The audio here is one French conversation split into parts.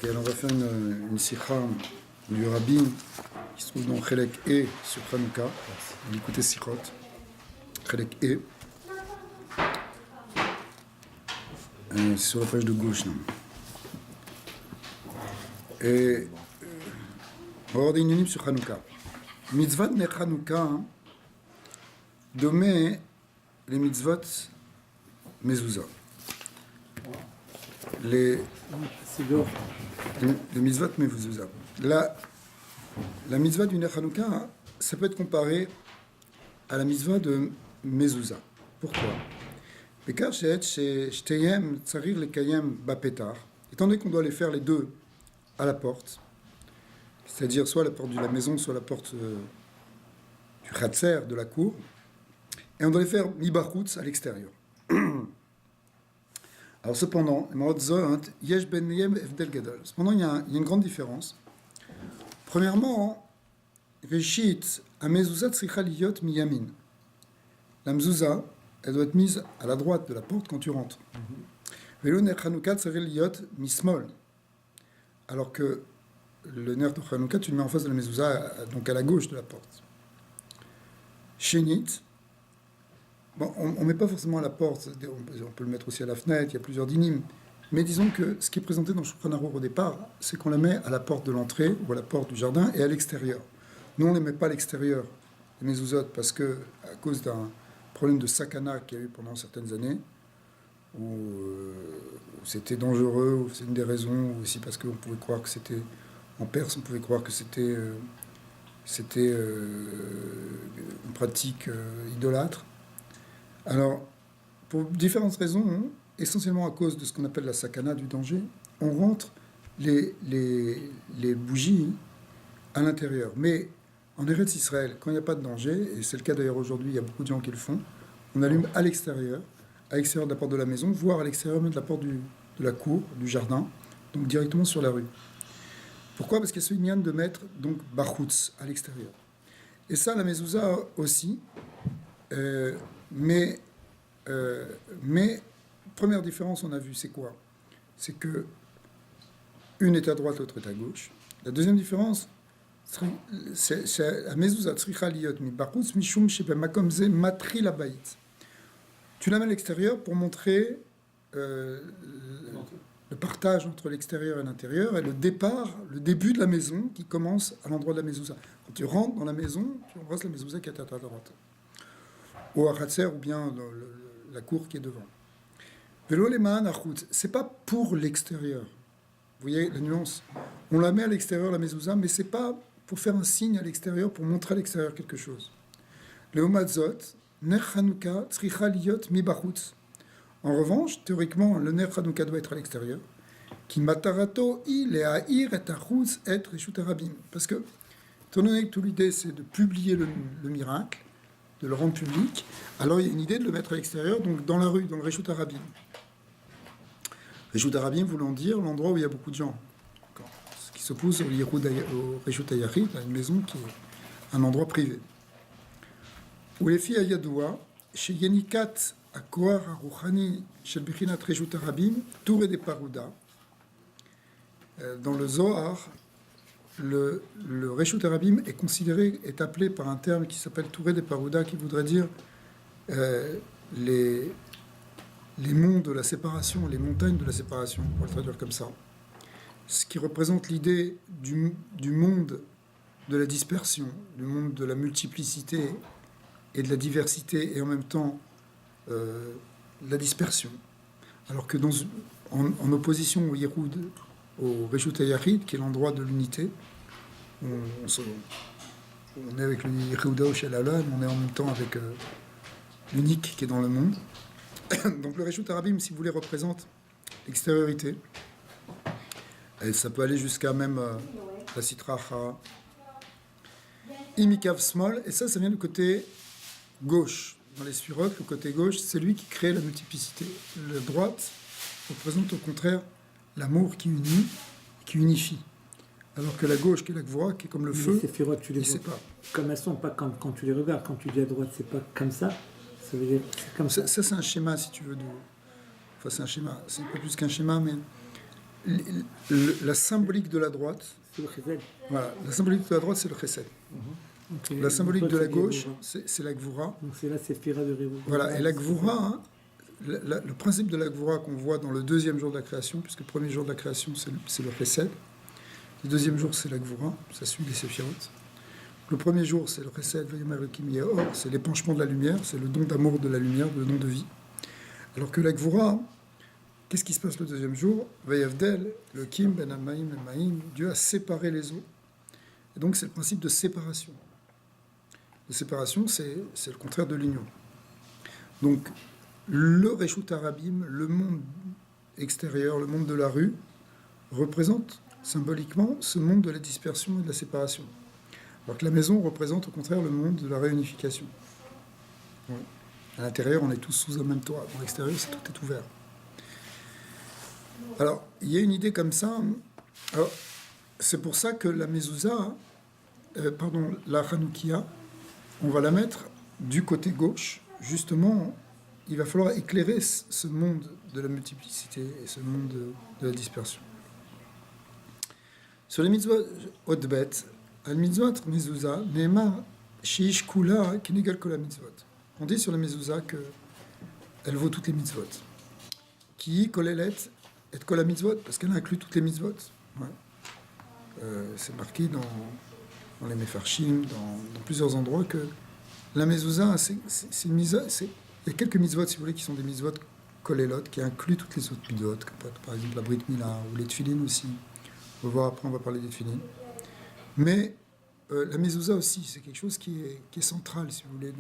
Et alors on va faire une sikha du Rabbi qui se trouve dans Chelek E sur Hanouka. On va écouter Sikhot. Chelek E. C'est sur la page de gauche. Non. Et on va avoir des unanimes sur Hanouka. Mitzvot ne Hanouka domé les mitzvot mezouza. Les mitzvot mezouza. La mitzvah du Ner Hanouka, ça peut être comparé à la mitzvah de mezouza. Pourquoi? Étant donné qu'on doit les faire les deux à la porte, c'est-à-dire soit la porte de la maison, soit la porte du khatser, de la cour, et on doit les faire mi-bachutz à l'extérieur. Alors cependant, il y a une grande différence. Premièrement, Rishit, a mezouza tzricha liyot miyamin. La mezouza, elle doit être mise à la droite de la porte quand tu rentres. Velo ner Hanouka tzricha liyot mismol. Alors que le ner de Hanouka, tu le mets en face de la mezouza, donc à la gauche de la porte. Shenit, bon, on ne met pas forcément à la porte, on peut le mettre aussi à la fenêtre, il y a plusieurs dynimes. Mais disons que ce qui est présenté dans Shulchan Arour au départ, c'est qu'on la met à la porte de l'entrée ou à la porte du jardin et à l'extérieur. Nous, on ne les met pas à l'extérieur, les mezuzot, parce que, à cause d'un problème de sakana qu'il y a eu pendant certaines années, où c'était dangereux, ou c'est une des raisons, ou aussi parce qu'on pouvait croire que c'était, en Perse, on pouvait croire que c'était une pratique idolâtre. Alors, pour différentes raisons, essentiellement à cause de ce qu'on appelle la sakana du danger, on rentre les bougies à l'intérieur. Mais en Eretz Israël, quand il n'y a pas de danger, et c'est le cas d'ailleurs aujourd'hui, il y a beaucoup de gens qui le font, on allume à l'extérieur de la porte de la maison, voire à l'extérieur même de la porte de la cour, du jardin, donc directement sur la rue. Pourquoi? Parce qu'il y a ce lien de mettre donc bachutz à l'extérieur. Et ça, la mezouza aussi, mais première différence, on a vu, c'est quoi? C'est que une est à droite, l'autre est à gauche. La deuxième différence, c'est la mezouza tzricha liyot mi bachutz mishum shebemakom ze matri la bayit. Tu la mets à l'extérieur pour montrer le partage entre l'extérieur et l'intérieur et le début de la maison qui commence à l'endroit de la mezouza. Quand tu rentres dans la maison, tu embrasses la mezouza qui est à ta droite. Ou à khatser, ou bien la cour qui est devant. Velo leman achutz, c'est pas pour l'extérieur. Vous voyez la nuance? On la met à l'extérieur, la mezouza, mais c'est pas pour faire un signe à l'extérieur, pour montrer à l'extérieur quelque chose. Leomazot, ner Hanouka, tzricha liyot mi bachutz. En revanche, théoriquement, le ner Hanouka doit être à l'extérieur. Ki matarato il et haïr et achutz et reshut harabim. Parce que, étant donné que toute l'idée c'est de publier le miracle, de le rendre public, alors il y a une idée de le mettre à l'extérieur, donc dans la rue, dans le Reshut Harabim. Reshut Harabim voulant dire l'endroit où il y a beaucoup de gens. Ce qui s'oppose au Reshut Hayachid, à une maison qui est un endroit privé. Où les filles Ayadoua, chez Yenikat, à Kohar Harouchani, chez le Bechinat Reshut Harabim, Touré des Parouda, dans le Zohar, le Reshut Harabim est appelé par un terme qui s'appelle Touré des Parouda, qui voudrait dire les monts de la séparation, les montagnes de la séparation, on va le traduire comme ça. Ce qui représente l'idée du monde de la dispersion, du monde de la multiplicité et de la diversité, et en même temps la dispersion. Alors que en opposition au Yehoud, au Reshut Hayachid, qui est l'endroit de l'unité, on est avec le Yehuda au Shalalam, on est en même temps avec l'unique qui est dans le monde. Donc le Reshut Harabim, si vous voulez, représente l'extériorité. Et ça peut aller jusqu'à même la Sitracha, Imikav Small, et ça vient du côté gauche. Dans les Sphirot, le côté gauche, c'est lui qui crée la multiplicité. La droite représente au contraire l'amour qui unit, qui unifie. Alors que la gauche, qui est la Gvora, qui est comme le feu, ces Sphirot, tu les vois pas. Comme elles sont, pas quand tu les regardes. Quand tu dis à droite, c'est pas comme ça. Ça veut dire c'est comme ça. Ça, c'est un schéma, si tu veux. Enfin, c'est un schéma. C'est pas plus qu'un schéma, mais la symbolique de la droite, C'est le chesed. voilà, la symbolique de la droite, c'est le chesed. Ok. La symbolique Donc, de la c'est gauche, Gevura. c'est la gvura. Donc c'est la séphira de Révou. Voilà, et la gvura, hein, le principe de la gvura qu'on voit dans le deuxième jour de la création, puisque le premier jour de la création, c'est le chesed. Le deuxième jour, c'est la gvura, ça suit les séphirotes. Le premier jour, c'est le chesed, Vayomer Elokim Yeor, c'est l'épanchement de la lumière, c'est le don d'amour de la lumière, le don de vie. Alors que la gvura, qu'est-ce qui se passe le deuxième jour? Vayavdel, le kim, ben amaim, el maim, Dieu a séparé les eaux. Et donc c'est le principe de séparation. La séparation, c'est le contraire de l'union. Donc le Reshut Arabim, le monde extérieur, le monde de la rue, représente symboliquement ce monde de la dispersion et de la séparation. Alors que la maison représente au contraire le monde de la réunification. Ouais. À l'intérieur, on est tous sous un même toit. Dans l'extérieur, tout est ouvert. Alors, il y a une idée comme ça. Alors, c'est pour ça que la mezouza, la Hanoukia, on va la mettre du côté gauche. Justement, il va falloir éclairer ce monde de la multiplicité et ce monde de la dispersion. Sur les mitzvot Odbet, al mitzvot mezouza, neemar sheish kula kenegal kol mitzvot. On dit sur la mezouza qu'elle vaut toutes les mitzvot. Qui kolelet et kol mitzvot, parce qu'elle inclut toutes les mitzvot. Ouais. C'est marqué dans les Mefarshim, dans plusieurs endroits, que la mezouza, c'est une mitzvah. Il y a quelques mitzvot, si vous voulez, qui sont des mitzvot kolelot, qui incluent toutes les autres mitzvot, comme par exemple la Brit Mila, ou les tefilin aussi. On va voir après, on va parler des tefilin. Mais la mezouza aussi, c'est quelque chose qui est central, si vous voulez,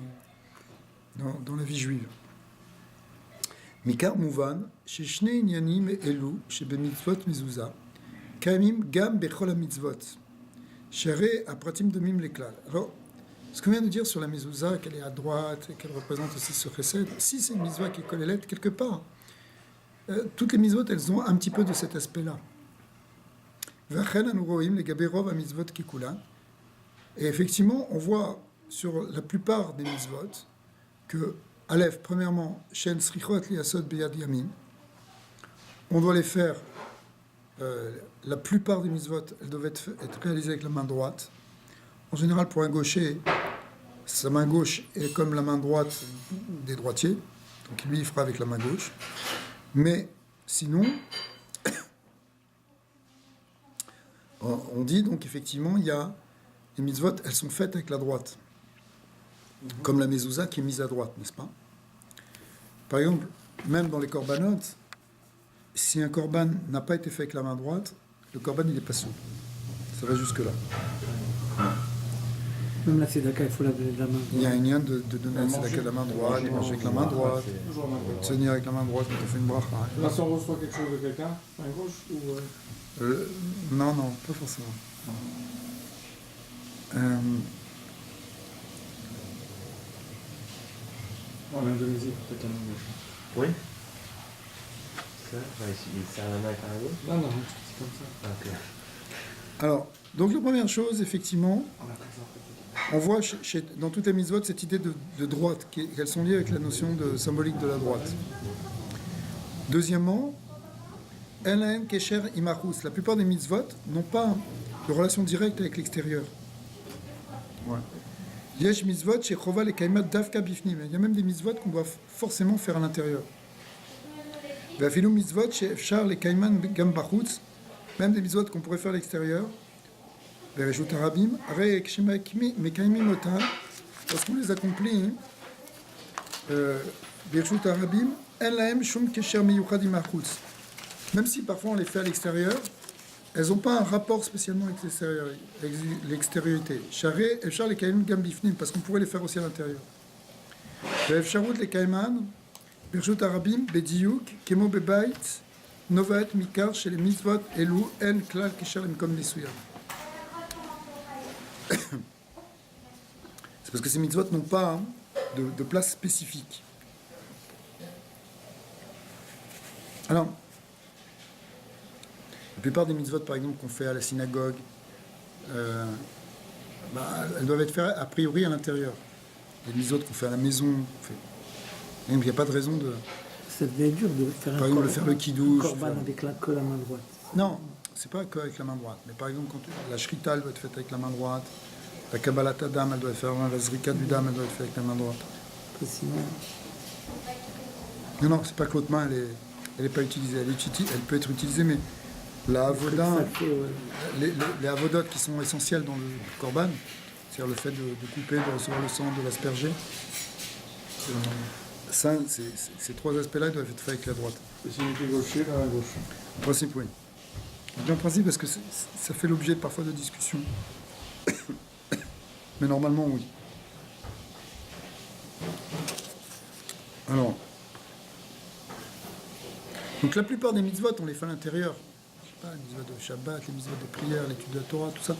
dans la vie juive. Mikar Mouvan, chez Shnei Inyanim Elu, chez Bemitzvot Mezouza, Kamim Gam Bechol Mitzvot, Shere Apratim Domim Leklal. Alors, ce qu'on vient de dire sur la mezouza, qu'elle est à droite et qu'elle représente aussi ce chesed, si c'est une mitzvah qui est kolelette quelque part, toutes les mitzvot, elles ont un petit peu de cet aspect-là. V'achen anu roim legabe rov hamitzvot kikulan. Et effectivement, on voit sur la plupart des mitzvot que, Aleph, premièrement, Shen Srichot Liasod Beyad Yamin, on doit les faire, la plupart des mitzvot, elles doivent être réalisées avec la main droite. En général, pour un gaucher, sa main gauche est comme la main droite des droitiers, donc lui, il fera avec la main gauche. Mais sinon, on dit donc effectivement, il y a les mitzvot, elles sont faites avec la droite. Comme la mezouza qui est mise à droite, n'est-ce pas? Par exemple, même dans les corbanotes, si un korban n'a pas été fait avec la main droite, le korban il n'est pas souple. Ça va jusque-là. Même la tzedaka, il faut la donner de la main. Il y a un lien de donner la tzedaka de la main droite, de manger avec la main droite, de tenir avec la main droite quand on fait une bracha. Là, si on reçoit quelque chose de quelqu'un, main gauche ou... Non, pas forcément. En Indonésie, peut-être la main gauche. Oui. Ça, il sert la main avec la gauche. Non, non, c'est comme ça. Ok. Alors, donc la première chose, effectivement, On a comme ça. on voit dans toutes les mitzvot cette idée de droite, qu'elles sont liées avec la notion de symbolique de la droite. Deuxièmement, Elaen Kesher Imachus, la plupart des mitzvot n'ont pas de relation directe avec l'extérieur. Ouais. Yesh mitzvot chez Chova les Kaimat Davka Bifnim. Il y a même des mitzvot qu'on doit forcément faire à l'intérieur. Vafilu mitzvot chez Efshar les Kaiman Gam Bachutz, même des mitzvot qu'on pourrait faire à l'extérieur. Vereshut Arabim, Are Mekaimim Otan, lorsqu'on les accomplit, Vereshut Arabim, En Laem Shum Kesher Meyuchad Imachutz. Même si parfois on les fait à l'extérieur, elles n'ont pas un rapport spécialement avec l'extériorité. Charé, Efshar les Kaiman Gam Bifnim, parce qu'on pourrait les faire aussi à l'intérieur. Efsharut les Kaiman, Vereshut Arabim, Bediyuk, Kemo Bebait, Novaet Mikar, chez les mitzvot, Elu, En Klal Kesher Imkom Nisuyam. C'est parce que ces mitzvot n'ont pas de place spécifique. Alors, la plupart des mitzvot, par exemple, qu'on fait à la synagogue, elles doivent être faites a priori à l'intérieur. Les mitzvot qu'on fait à la maison, il n'y a pas de raison de... Ça devait être dur de faire Par exemple, faire le kiddush, korban avec que la main droite. Non, c'est pas qu'avec la main droite. Mais par exemple, la shrita, elle doit être faite avec la main droite. La kabbalat dam, elle doit être faite, la zrika du dam, elle doit être faite avec la main droite. Sinon, Non, c'est pas que l'autre main, elle est pas utilisée. Elle peut être utilisée, mais la avoda, sacré, ouais. les avodotes qui sont essentielles dans le korban, c'est-à-dire le fait de couper, de recevoir le sang, de l'asperger, ça, ces trois aspects-là, ils doivent être faits avec la droite. Et si on était gaucher, là, à gauche. En principe, oui. Bien en principe, parce que ça fait l'objet parfois de discussions. Mais normalement, oui. Alors, donc la plupart des mitzvot, on les fait à l'intérieur. Je sais pas, les mitzvot de Shabbat, les mitzvot de prière, l'étude de la Torah, tout ça.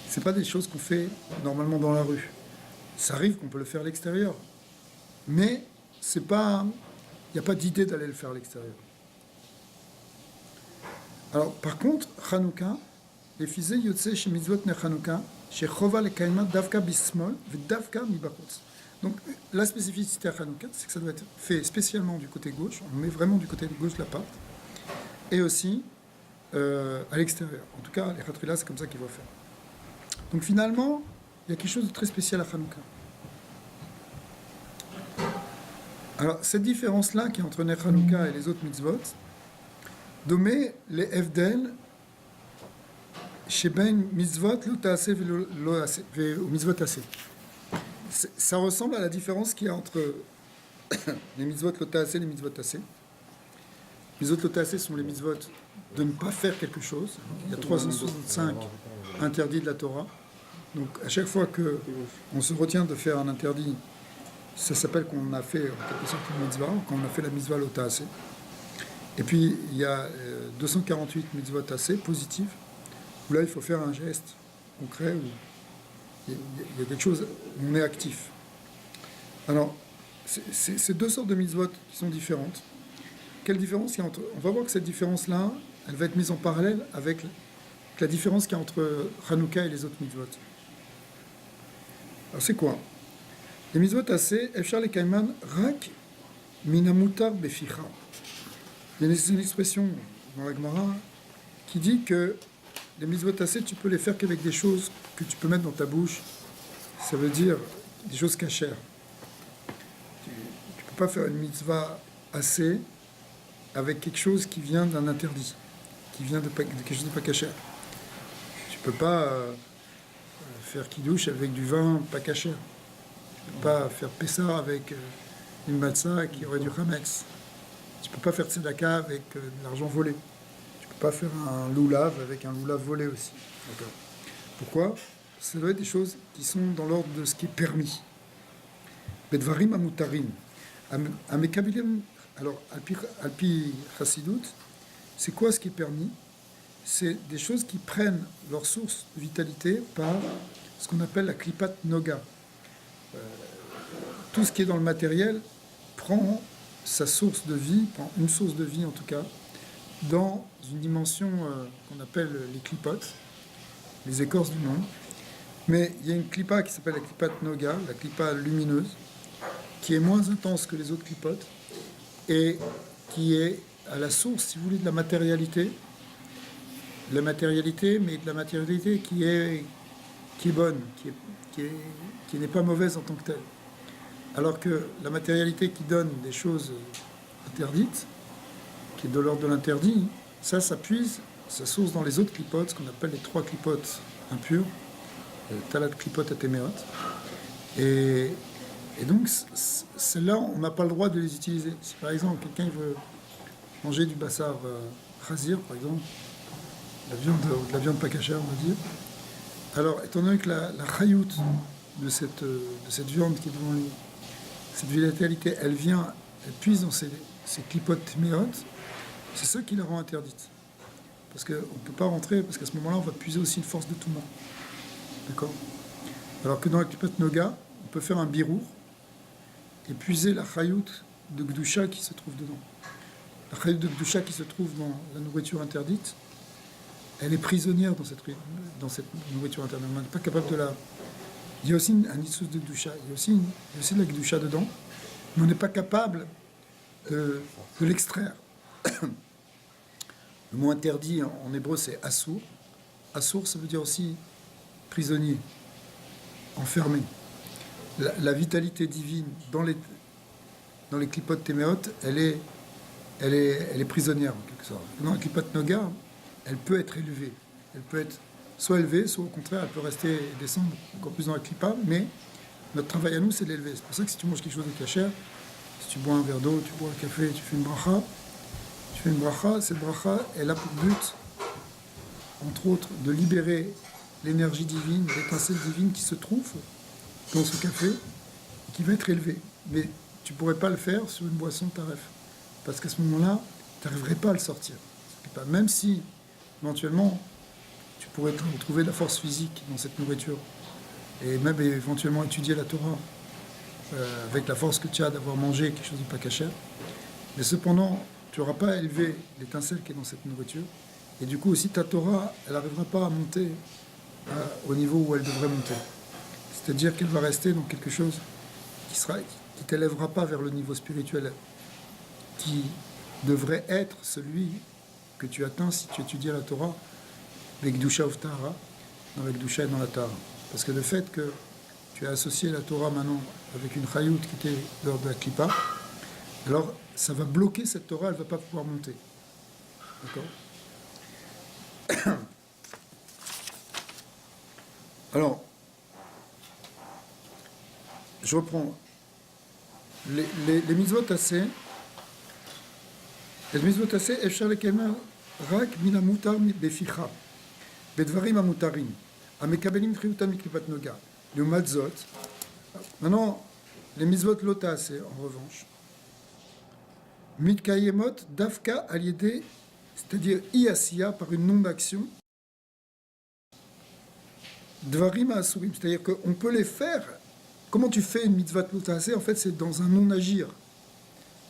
C'est pas des choses qu'on fait normalement dans la rue. Ça arrive qu'on peut le faire à l'extérieur. Mais c'est pas, il n'y a pas d'idée d'aller le faire à l'extérieur. Alors, par contre, Hanouka, les fizé yotse chez mitzvot ne Hanouka, chez chova le kaima davka bismol, ve davka mibachutz. Donc, la spécificité à Hanouka, c'est que ça doit être fait spécialement du côté gauche, on met vraiment du côté gauche de la pâte, et aussi à l'extérieur. En tout cas, les Khatrila, c'est comme ça qu'ils vont faire. Donc, finalement, il y a quelque chose de très spécial à Hanouka. Alors, cette différence-là qui est entre Ner Hanouka et les autres mitzvot, Domé les Evdel, Sheben mitzvot, lo ta'aseh ve mitzvot aseh. Ça ressemble à la différence qu'il y a entre les mitzvot lo ta'aseh et les mitzvot aseh. Les mitzvot lo ta'aseh sont les mitzvot de ne pas faire quelque chose. Il y a 365 interdits de la Torah. Donc, à chaque fois qu'on se retient de faire un interdit, ça s'appelle qu'on a fait en quelque sorte une mitzvah, quand on a fait la mitzvah lo ta'aseh. Et puis, il y a 248 mitzvot assez positives, où là, il faut faire un geste concret, où il y a quelque chose, où on est actif. Alors, c'est deux sortes de mitzvot qui sont différentes. Quelle différence il y a entre... On va voir que cette différence-là, elle va être mise en parallèle avec la différence qu'il y a entre Hanouka et les autres mitzvot. Alors, c'est quoi? Les mitzvot assez, Efshar le Kaiman, Rak minamutar beficha. Il y a une expression dans la Gemara qui dit que les mitzvot assez, tu peux les faire qu'avec des choses que tu peux mettre dans ta bouche. Ça veut dire des choses cachères. Tu ne peux pas faire une mitzvah assez avec quelque chose qui vient d'un interdit, qui vient de quelque chose de pas cachère. Tu ne peux pas faire kiddush avec du vin pas cachère. Tu ne peux pas faire pessah avec une matzah qui aurait du chametz. Tu ne peux pas faire tzedaka avec de l'argent volé. Tu ne peux pas faire un loulav avec un loulav volé aussi. D'accord. Pourquoi? Ça doit être des choses qui sont dans l'ordre de ce qui est permis. Bedvarim amutarim. Amekabilim. Alors, alpi chassidut, c'est quoi ce qui est permis? C'est des choses qui prennent leur source de vitalité par ce qu'on appelle la klipat noga. Tout ce qui est dans le matériel prend sa source de vie, une source de vie en tout cas, dans une dimension qu'on appelle les clipotes, les écorces du monde. Mais il y a une clipa qui s'appelle la clipa noga, la clipa lumineuse, qui est moins intense que les autres clipotes et qui est à la source, si vous voulez, de la matérialité. La matérialité, mais de la matérialité qui est bonne, qui n'est pas mauvaise en tant que telle. Alors que la matérialité qui donne des choses interdites, qui est de l'ordre de l'interdit, ça puise sa source dans les autres clipotes, ce qu'on appelle les trois clipotes impures, talat clipotes atéméot. Et donc, celles-là, on n'a pas le droit de les utiliser. Si par exemple, quelqu'un veut manger du bassar khazir, par exemple, la viande pas cachère, on va dire, alors, étant donné que la chayout de cette viande qui est devant lui, cette vitalité, elle puise dans ces clipotes méotes, c'est ça qui la rend interdite. Parce qu'on ne peut pas rentrer, parce qu'à ce moment-là, on va puiser aussi une force de tout le monde. D'accord? Alors que dans la clipote noga, on peut faire un birour et puiser la chayout de Gdusha qui se trouve dedans. La chayout de Gdusha qui se trouve dans la nourriture interdite, elle est prisonnière dans cette nourriture interdite. On n'est pas capable de la... Il y a aussi un issous de Gdusha, il y a aussi de la Gdusha dedans, mais on n'est pas capable de l'extraire. Donc Le mot interdit en hébreu, c'est assour. Assour, ça veut dire aussi prisonnier, enfermé. La vitalité divine dans les klipot téméot, elle est prisonnière en quelque sorte. Dans la klipot noga, elle peut être élevée. Elle peut être soit élevée, soit au contraire, elle peut rester et descendre encore plus dans la klippa, mais notre travail à nous, c'est de l'élever. C'est pour ça que si tu manges quelque chose de kasher, si tu bois un verre d'eau, tu bois un café, tu fais une bracha, cette bracha, elle a pour but, entre autres, de libérer l'énergie divine, l'étincelle divine qui se trouve dans ce café, qui va être élevée. Mais tu ne pourrais pas le faire sur une boisson taref. Parce qu'à ce moment-là, tu n'arriverais pas à le sortir. Même si, éventuellement, tu pourrais trouver de la force physique dans cette nourriture, et même éventuellement étudier la Torah avec la force que tu as d'avoir mangé quelque chose de pas cachère. Mais cependant, tu n'auras pas élevé l'étincelle qui est dans cette nourriture. Et du coup aussi, ta Torah, elle n'arrivera pas à monter au niveau où elle devrait monter. C'est-à-dire qu'elle va rester dans quelque chose qui t'élèvera pas vers le niveau spirituel qui devrait être celui que tu atteins si tu étudies la Torah avec Dusha of Tahara, avec Dusha et dans la Tahara. Parce que le fait que tu as associé la Torah maintenant avec une Chayout qui était lors de la Klippa, alors ça va bloquer cette Torah, elle ne va pas pouvoir monter. D'accord? Alors, je reprends. Les mitzvot assez, אפשר לקיים רק מן המותר בפיך, בדברים המותרים, המקבלים את חיותם מקליפת נוגה. לעומת זאת, maintenant, les mitzvot לא תעשה, en revanche, מתקיימות דווקא על ידי, c'est-à-dire אי-עשייה par une non-action, דברים האסורים, c'est-à-dire qu'on peut les faire. Comment tu fais une mitzvah לא תעשה? En fait, c'est dans un non-agir.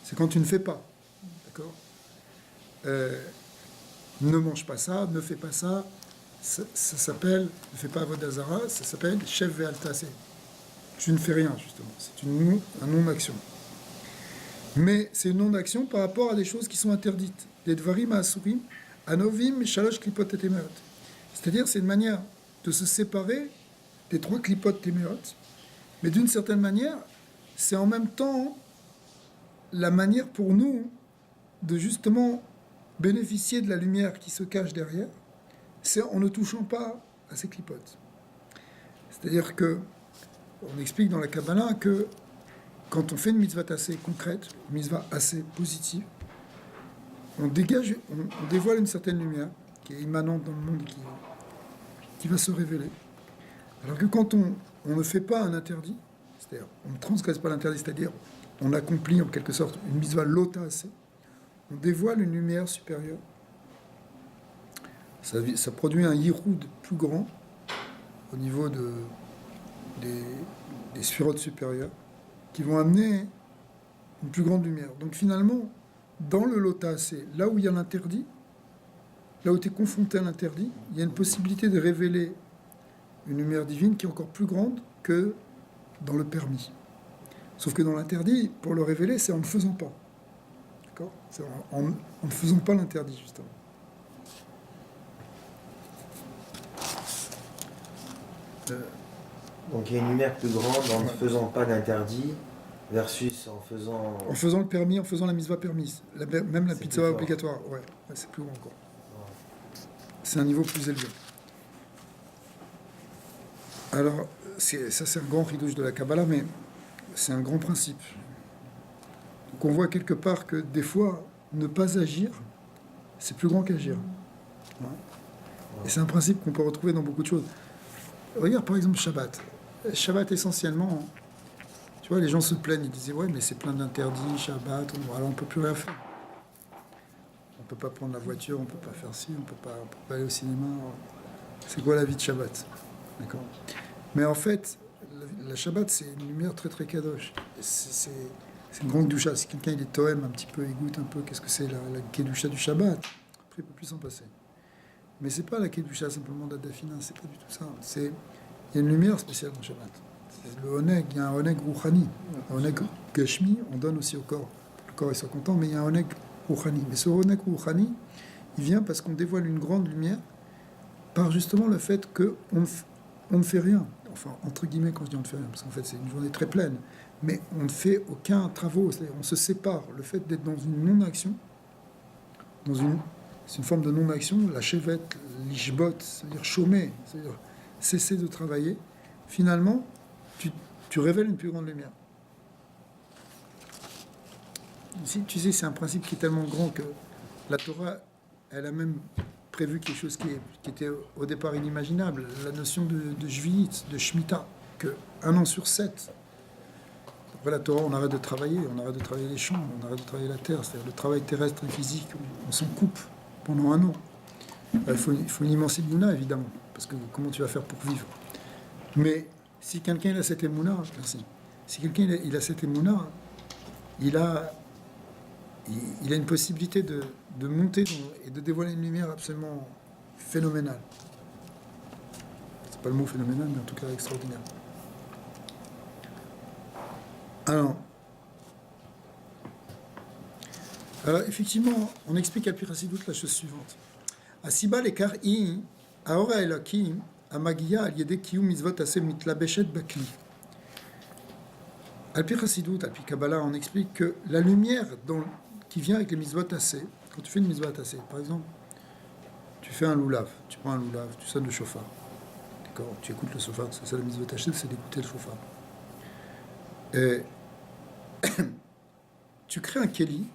C'est quand tu ne fais pas. D'accord? Ne mange pas ça, ne fais pas ça. Ça s'appelle, ne fais pas avodah zara, ça s'appelle chef ve'al taseh. Tu ne fais rien, justement. C'est une non-action. Mais c'est une non-action par rapport à des choses qui sont interdites. Des dvarim ha'asurim, anovim shalosh klipot temeot. C'est-à-dire, c'est une manière de se séparer des 3 klipot temeot. Mais d'une certaine manière, c'est en même temps la manière pour nous de justement bénéficier de la lumière qui se cache derrière, c'est en ne touchant pas à ces clipotes. C'est-à-dire que, on explique dans la Kabbalah que quand on fait une mitzvah assez concrète, une mitzvah assez positive, on dévoile une certaine lumière qui est immanente dans le monde et qui va se révéler. Alors que quand on ne fait pas un interdit, c'est-à-dire on ne transgresse pas l'interdit, c'est-à-dire on accomplit en quelque sorte une mitzvah lota assez, on dévoile une lumière supérieure. Ça produit un yiroud plus grand au niveau des sphirotes supérieures qui vont amener une plus grande lumière. Donc finalement, dans le lota assez, là où il y a l'interdit, là où tu es confronté à l'interdit, il y a une possibilité de révéler une lumière divine qui est encore plus grande que dans le permis. Sauf que dans l'interdit, pour le révéler, c'est en ne faisant pas. D'accord ? C'est en ne faisant pas l'interdit, justement. Donc il y a une lumière plus grande en ne faisant pas d'interdit versus en faisant... En faisant le permis, en faisant la mitzvah permise. Même la pizza obligatoire. Ouais, c'est plus grand encore. C'est un niveau plus élevé. Alors, ça c'est un grand ridouche de la Kabbalah, mais c'est un grand principe. Donc on voit quelque part que des fois, ne pas agir, c'est plus grand qu'agir. Ouais. Et c'est un principe qu'on peut retrouver dans beaucoup de choses. Regarde par exemple Shabbat. Shabbat essentiellement, tu vois, les gens se plaignent, ils disaient ouais mais c'est plein d'interdits, Shabbat, alors on peut plus rien faire. On peut pas prendre la voiture, on peut pas faire ci, on peut pas aller au cinéma. C'est quoi la vie de Shabbat? D'accord. Mais en fait, la Shabbat c'est une lumière très très kadosh. C'est une grande doucha. Si quelqu'un il est tohem un petit peu, il goûte un peu qu'est-ce que c'est la kedusha du Shabbat, après il peut plus s'en passer. Mais c'est pas la kedusha simplement d'Adafina, c'est pas du tout ça. Il y a une lumière spéciale dans Shabbat. C'est le oneg, il y a un oneg rouchani. Un oneg gashmi, on donne aussi au corps. Le corps il soit content, mais il y a un oneg rouchani. Mais ce oneg rouchani, il vient parce qu'on dévoile une grande lumière par justement le fait qu'on on ne fait rien. Enfin, entre guillemets, quand je dis on ne fait rien, parce qu'en fait, c'est une journée très pleine. Mais on ne fait aucun travaux. C'est-à-dire, on se sépare. Le fait d'être dans une non-action, c'est une forme de non-action, la chevette, l'ishbot, c'est-à-dire chômer, c'est-à-dire cesser de travailler. Finalement, tu révèles une plus grande lumière. Si, tu sais, c'est un principe qui est tellement grand que la Torah, elle a même prévu quelque chose qui était au départ inimaginable, la notion de Shvi'it, de Shemitah, que 1 an sur 7, après la Torah, on arrête de travailler les champs, on arrête de travailler la terre, c'est-à-dire le travail terrestre et physique, on s'en coupe pendant 1 an. Il faut une immense émouna, évidemment, parce que comment tu vas faire pour vivre? Mais si quelqu'un il a cette émouna, merci. Si quelqu'un il a cette émouna, il a une possibilité de monter et de dévoiler une lumière absolument phénoménale. C'est pas le mot phénoménal, mais en tout cas extraordinaire. Alors effectivement, on explique à Pirasidut la chose suivante. Asiba lekar i aora elakim amagia al yede kiyum mitzvot aseh mitlabeshet bakli. Al-Pi Chassidut, Al-Pi Kabbalah, on explique que la lumière qui vient avec les mitzvot assez, quand tu fais une mitzvot assez, par exemple, tu fais un loulav, tu prends un loulav, tu sonnes le chauffard, d'accord, tu écoutes le chauffard, c'est ça la mitzvot assez, c'est d'écouter le chauffard. Et tu crées un keli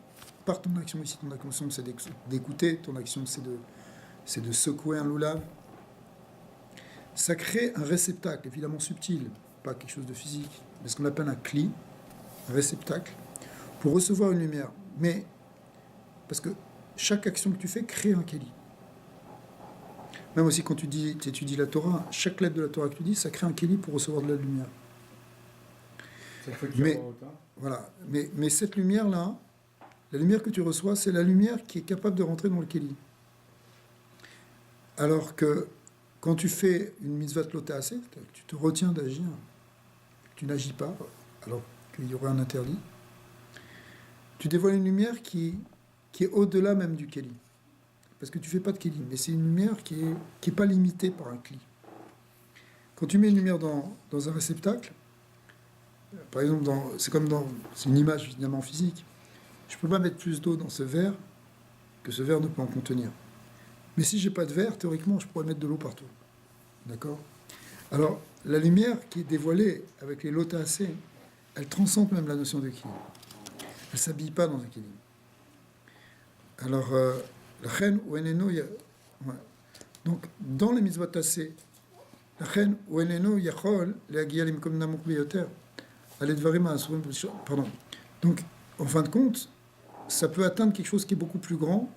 par ton action ici, ton action c'est d'écouter, ton action c'est de secouer un loulav. Ça crée un réceptacle, évidemment subtil, pas quelque chose de physique, mais ce qu'on appelle un kli, un réceptacle, pour recevoir une lumière. Mais, parce que chaque action que tu fais crée un keli. Même aussi quand tu étudies la Torah, chaque lettre de la Torah que tu dis, ça crée un keli pour recevoir de la lumière. Voilà. Mais cette lumière-là, la lumière que tu reçois, c'est la lumière qui est capable de rentrer dans le keli. Alors que quand tu fais une mitzvah lotaaseh, tu te retiens d'agir, tu n'agis pas, alors qu'il y aurait un interdit, tu dévoiles une lumière qui est au-delà même du keli. Parce que tu ne fais pas de keli, mais c'est une lumière qui est pas limitée par un kli. Quand tu mets une lumière dans un réceptacle, par exemple, c'est une image évidemment physique, je ne peux pas mettre plus d'eau dans ce verre que ce verre ne peut en contenir. Mais si j'ai pas de verre, théoriquement, je pourrais mettre de l'eau partout. D'accord? Alors, la lumière qui est dévoilée avec les lotaaseh, elle transcende même la notion de keli. Elle ne s'habille pas dans un keli. Alors, la reine ou eneno, donc, dans les mitzvot tasseh, la reine ou eneno yachol, leagia limkom namuk biyoter, aledvarim ha'asurim, pardon. Donc, en fin de compte, ça peut atteindre quelque chose qui est beaucoup plus grand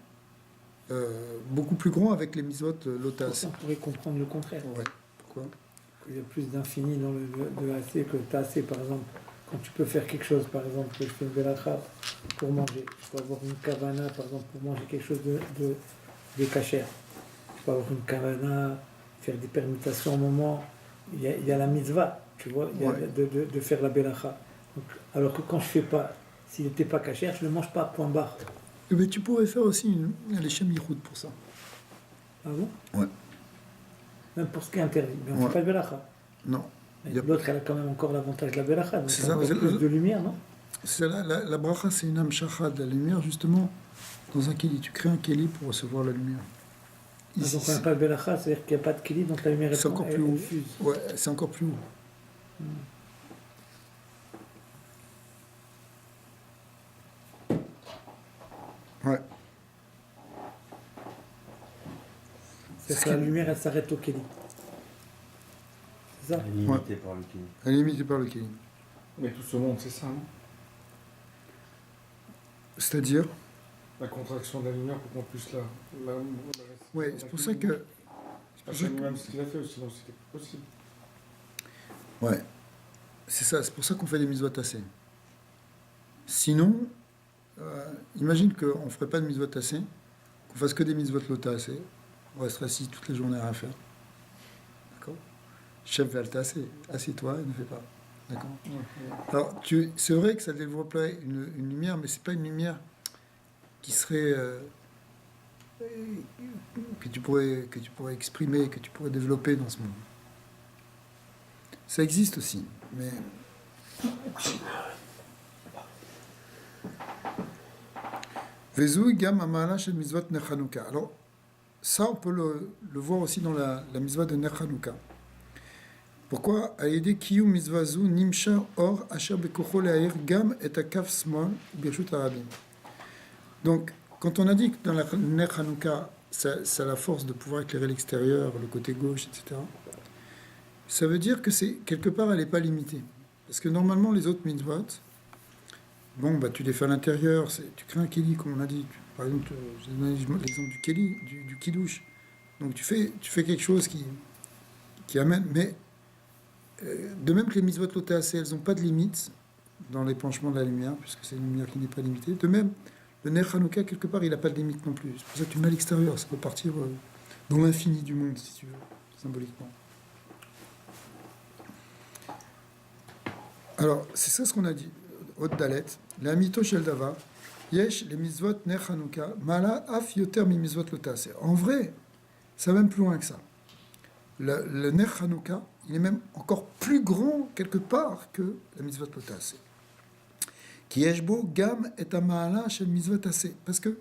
avec les mitzvot lotaaseh. On pourrait comprendre le contraire. Ouais. Pourquoi? Il y a plus d'infini dans le assez que le tassé, par exemple. Quand tu peux faire quelque chose, par exemple, que je fais une belacha pour manger, je peux avoir une kavana, par exemple, pour manger quelque chose de kasher. Je peux avoir une kavana, faire des permutations au moment. Il y a la mitzvah, tu vois, de faire la belacha. Donc, alors que quand je fais pas, s'il n'était pas kasher, je ne le mange pas, point barre. Mais tu pourrais faire aussi un léchem yichud pour ça. Ah bon? Ouais. Même pour ce qui est interdit. Mais on ne fait pas de belacha. Non. L'autre, elle a quand même encore l'avantage de la belacha. Donc C'est il y a ça, encore plus de lumière, non? C'est la bracha, c'est une amshacha de la lumière, justement, dans un keli. Tu crées un keli pour recevoir la lumière. Donc on n'a pas de belacha, c'est-à-dire qu'il n'y a pas de keli, donc la lumière est encore plus haut. fuse. Ouais, c'est encore plus haut. Ouais. C'est que la lumière, elle s'arrête au keli. C'est ça? Elle est limitée par le keli. Elle est limitée par le keli. Mais tout ce monde, c'est ça, non? C'est-à-dire? La contraction de la lumière pour qu'on puisse la Ouais, c'est pour ça que. C'est même ce qu'il a fait, sinon c'était pas possible. Ouais. C'est ça, c'est pour ça qu'on fait des mitzvot tasseh. Sinon, imagine qu'on ne ferait pas de mitzvot tasseh, qu'on fasse que des mitzvot lotaaseh, on resterait assis toute la journée à rien faire. D'accord? Chef vel tasseh, assieds-toi et ne fais pas. D'accord? Alors, c'est vrai que ça développerait une lumière, mais c'est pas une lumière qui serait que tu pourrais exprimer, que tu pourrais développer dans ce monde. Ça existe aussi, mais Vezou gam amala shel mitzvot ner Hanouka. Alors ça, on peut le voir aussi dans la mitzvah de ner Hanouka. Pourquoi Aïdé kiyum mitzvah zu nimshar or asher bekocho le'air gam et akaf smol birshut harabim. Donc, quand on a dit que dans la ner Hanouka, ça a la force de pouvoir éclairer l'extérieur, le côté gauche, etc., ça veut dire que quelque part, elle n'est pas limitée. Parce que normalement, les autres mitzvot, bon, bah, tu les fais à l'intérieur, tu crées un keli, comme on a dit. Par exemple, j'ai donné l'exemple du keli, du kidouche. Donc, tu fais quelque chose qui amène. Mais, de même que les mitzvot lotassé, elles n'ont pas de limite dans l'épanchement de la lumière, puisque c'est une lumière qui n'est pas limitée. De même, le Ner Hanouka, quelque part, il n'a pas de limite non plus. C'est pour ça que tu mets à l'extérieur. Ça peut partir dans l'infini du monde, si tu veux, symboliquement. Alors, c'est ça ce qu'on a dit. Haute Dalet, la mito shel davar, yesh les mitzvot ner Hanouka, mala af yoter mi mitzvot lotassé. En vrai, ça va même plus loin que ça. Le ner Hanouka, il est même encore plus grand quelque part que la mitzvot lotassé. Ki yesh bo gam et amala shel mitzvot tassé. Parce que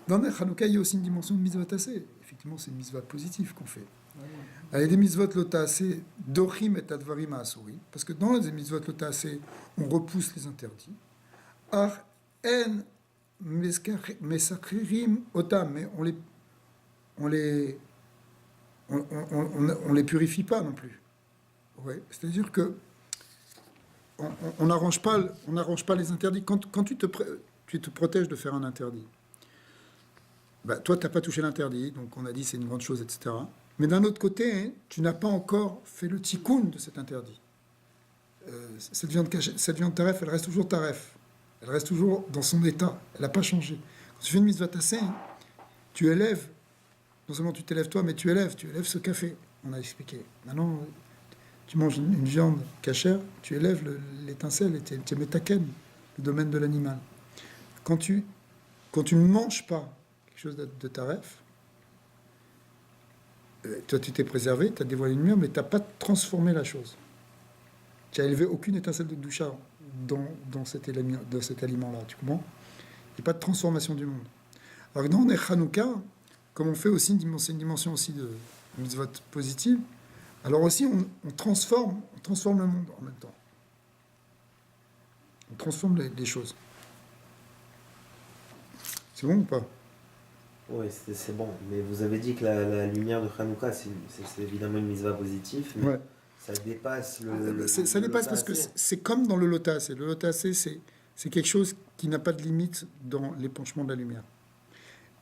dans ner Hanouka, il y a aussi une dimension de mitzvot tassé. Effectivement, c'est une mitzvah positive qu'on fait. Avec des mitzvot lotassé, dochim et advarim asuri, parce que dans les mitzvot lotassé, on repousse les interdits. Ar en mesakhirim otam, mais on les purifie pas non plus. Ouais, c'est-à-dire que on n'arrange pas les interdits. Quand tu te protèges de faire un interdit, bah, toi, tu n'as pas touché l'interdit, donc on a dit c'est une grande chose, etc. Mais d'un autre côté, hein, tu n'as pas encore fait le tikkun de cet interdit. Cette viande taref, elle reste toujours taref. Elle reste toujours dans son état. Elle n'a pas changé. Quand tu fais une mitzvah tassé, tu élèves, non seulement tu t'élèves toi, mais tu élèves ce café. On a expliqué. Maintenant, tu manges une viande cachère, tu élèves l'étincelle et tu mets ta ken, le domaine de l'animal. Quand tu ne manges pas quelque chose de taref, toi, tu t'es préservé, tu as dévoilé une lumière, mais tu n'as pas transformé la chose. Tu n'as élevé aucune étincelle de doucha dans cet aliment-là, tu comprends? Il n'y a pas de transformation du monde. Alors que dans les Hanouka, comme on fait aussi une dimension aussi de mitzvot positive, alors aussi on transforme le monde en même temps. On transforme les choses. C'est bon ou pas? Oui, c'est bon. Mais vous avez dit que la lumière de Hanouka, c'est évidemment une mitzvah positive, mais Ouais. ça dépasse ça dépasse parce que c'est comme dans le lotassé. Le lotassé, c'est quelque chose qui n'a pas de limite dans l'épanchement de la lumière.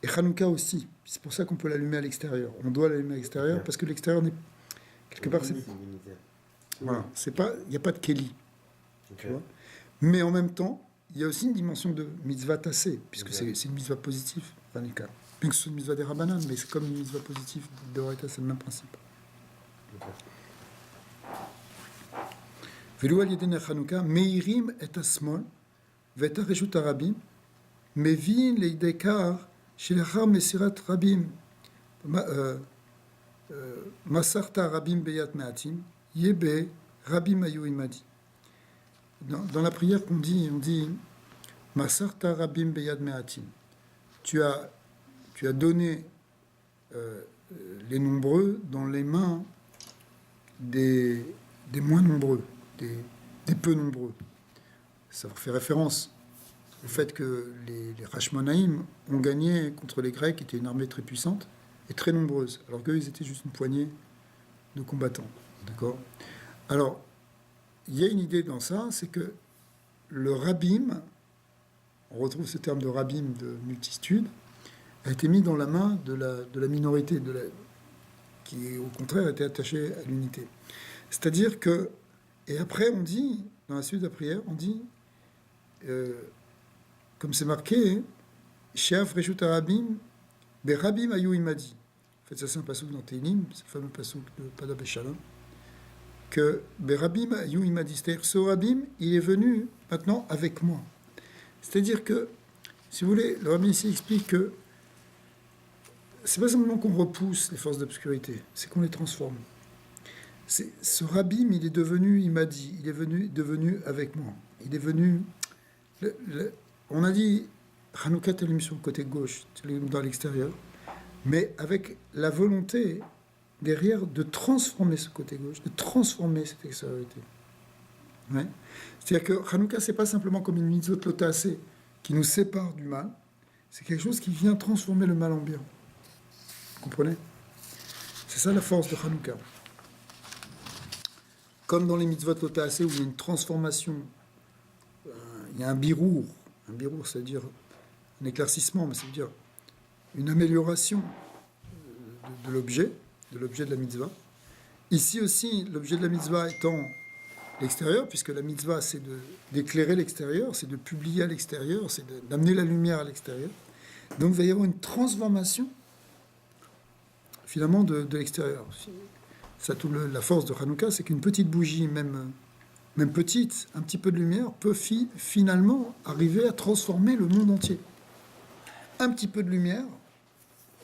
Et Hanouka aussi. C'est pour ça qu'on peut l'allumer à l'extérieur. On doit l'allumer à l'extérieur parce que l'extérieur n'est quelque part. Voilà, il n'y a pas de Kéli. Tu vois. Mais en même temps, il y a aussi une dimension de mitzvah tassé, puisque c'est une mitzvah positive, Hanouka. Bien que ce soit une mitzvah des Rabbanan, mais c'est comme une mitzvah positive de Horaïta, c'est le même principe. Velu al yedin Hanouka, meirim et asmol, veta reshut harabim, mevin leidekar, shilachar mesirat rabim, masarta rabim beyat me'atim, yebe rabim ayu imadi. Dans la prière qu'on dit, on dit masarta rabim beyat me'atim. Tu as donné les nombreux dans les mains des moins nombreux, des peu nombreux. Ça fait référence au fait que les Hashmonaïm ont gagné contre les Grecs, qui étaient une armée très puissante et très nombreuse, alors qu'eux, ils étaient juste une poignée de combattants. D'accord ? Alors, il y a une idée dans ça, c'est que le Rabim, on retrouve ce terme de Rabim, de multitude, a été mis dans la main de la minorité, qui au contraire était attachée à l'unité. C'est-à-dire que, et après on dit, dans la suite de la prière, on dit, comme c'est marqué, Sheaf Reshut Harabim, Berabim Ayu Imadi. En fait, ça c'est un passouk dans Teilim, c'est le fameux passouk de Pada Beshalom, que Berabim Ayu Imadi, c'est-à-dire ce Rabim, il est venu maintenant avec moi. C'est-à-dire que, si vous voulez, le Rabbi ici explique que c'est pas simplement qu'on repousse les forces d'obscurité, c'est qu'on les transforme. Ce rabbin, il m'a dit, il est devenu avec moi. Il est venu. On a dit, Hanouka t'allume sur le côté gauche, t'allume dans l'extérieur, mais avec la volonté derrière de transformer ce côté gauche, de transformer cette extériorité. Ouais. C'est-à-dire que Hanouka, c'est pas simplement comme une mitzvot lotasé qui nous sépare du mal, c'est quelque chose qui vient transformer le mal en bien. Vous comprenez? C'est ça la force de Hanouka. Comme dans les mitzvot lotasé où il y a une transformation, il y a un birour, c'est-à-dire un éclaircissement, mais ça veut dire une amélioration de l'objet de la mitzvah. Ici aussi, l'objet de la mitzvah étant l'extérieur, puisque la mitzvah, c'est d'éclairer l'extérieur, c'est de publier à l'extérieur, c'est d'amener la lumière à l'extérieur. Donc il va y avoir une transformation, finalement, de l'extérieur. Ça, la force de Hanouka, c'est qu'une petite bougie, même petite, un petit peu de lumière, peut finalement arriver à transformer le monde entier. Un petit peu de lumière,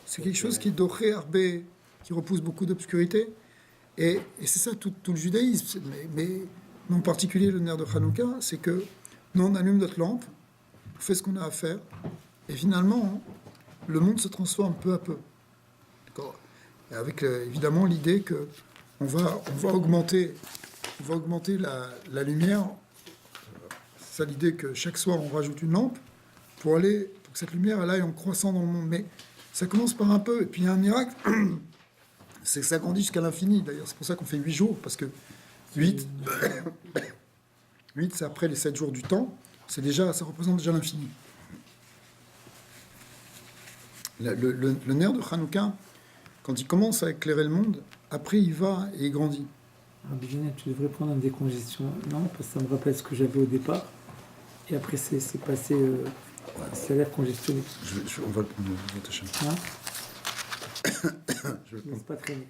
c'est quelque chose qui est doré, arbé, qui repousse beaucoup d'obscurité. Et c'est ça tout le judaïsme. Mais en particulier, le nerf de Hanouka, c'est que nous, on allume notre lampe, on fait ce qu'on a à faire, et finalement, le monde se transforme peu à peu. D'accord ? Et avec évidemment l'idée que on va augmenter la lumière. C'est ça l'idée que chaque soir, on rajoute une lampe pour que cette lumière elle aille en croissant dans le monde. Mais ça commence par un peu, et puis il y a un miracle, c'est que ça grandit jusqu'à l'infini. D'ailleurs, c'est pour ça qu'on fait 8 jours, parce que 8, c'est après les 7 jours du temps, ça représente déjà l'infini. Le nerf de Hanouka, quand il commence à éclairer le monde, après il va et il grandit. Rabbi, tu devrais prendre un décongestion. Non, parce que ça me rappelle ce que j'avais au départ. Et après, c'est passé. Ça a l'air congestionné. On va le prendre, Hein je vais le Laisse pas traîner.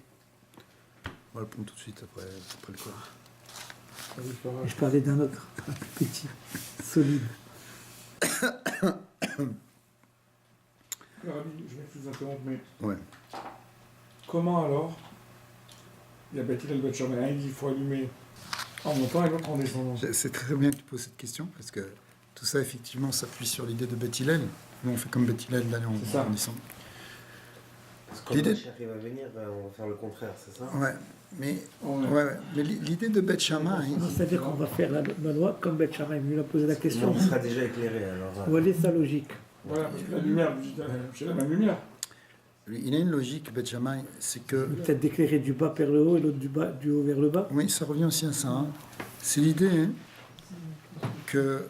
On va le prendre tout de suite après le corps. Et je parlais d'un autre, petit, solide. Rabbi, je m'excuse d'interrompre, mais Ouais. comment alors il y a Beth Hillel, Beth Shammai, un il dit qu'il faut allumer en montant et l'autre en descendant? C'est très bien que tu poses cette question, parce que tout ça, effectivement, s'appuie sur l'idée de Beth Hillel. Nous, on fait comme Beth Hillel d'aller en descendant. Parce que quand L'idée- le Mashiach va venir, on va faire le contraire, c'est ça? Ouais, mais, Ouais. mais l'idée de Beth Shammai, C'est-à-dire qu'on va faire la loi comme Beth Shammai. Il lui a posé la Le question. monde sera déjà éclairé, alors. Où elle est sa logique? Voilà, parce que la lumière, j'ai la même lumière. il a une logique, Beth Shammai, c'est que... Peut-être d'éclairer du bas vers le haut et l'autre du haut vers le bas. Oui, ça revient aussi à ça. Hein. C'est l'idée que,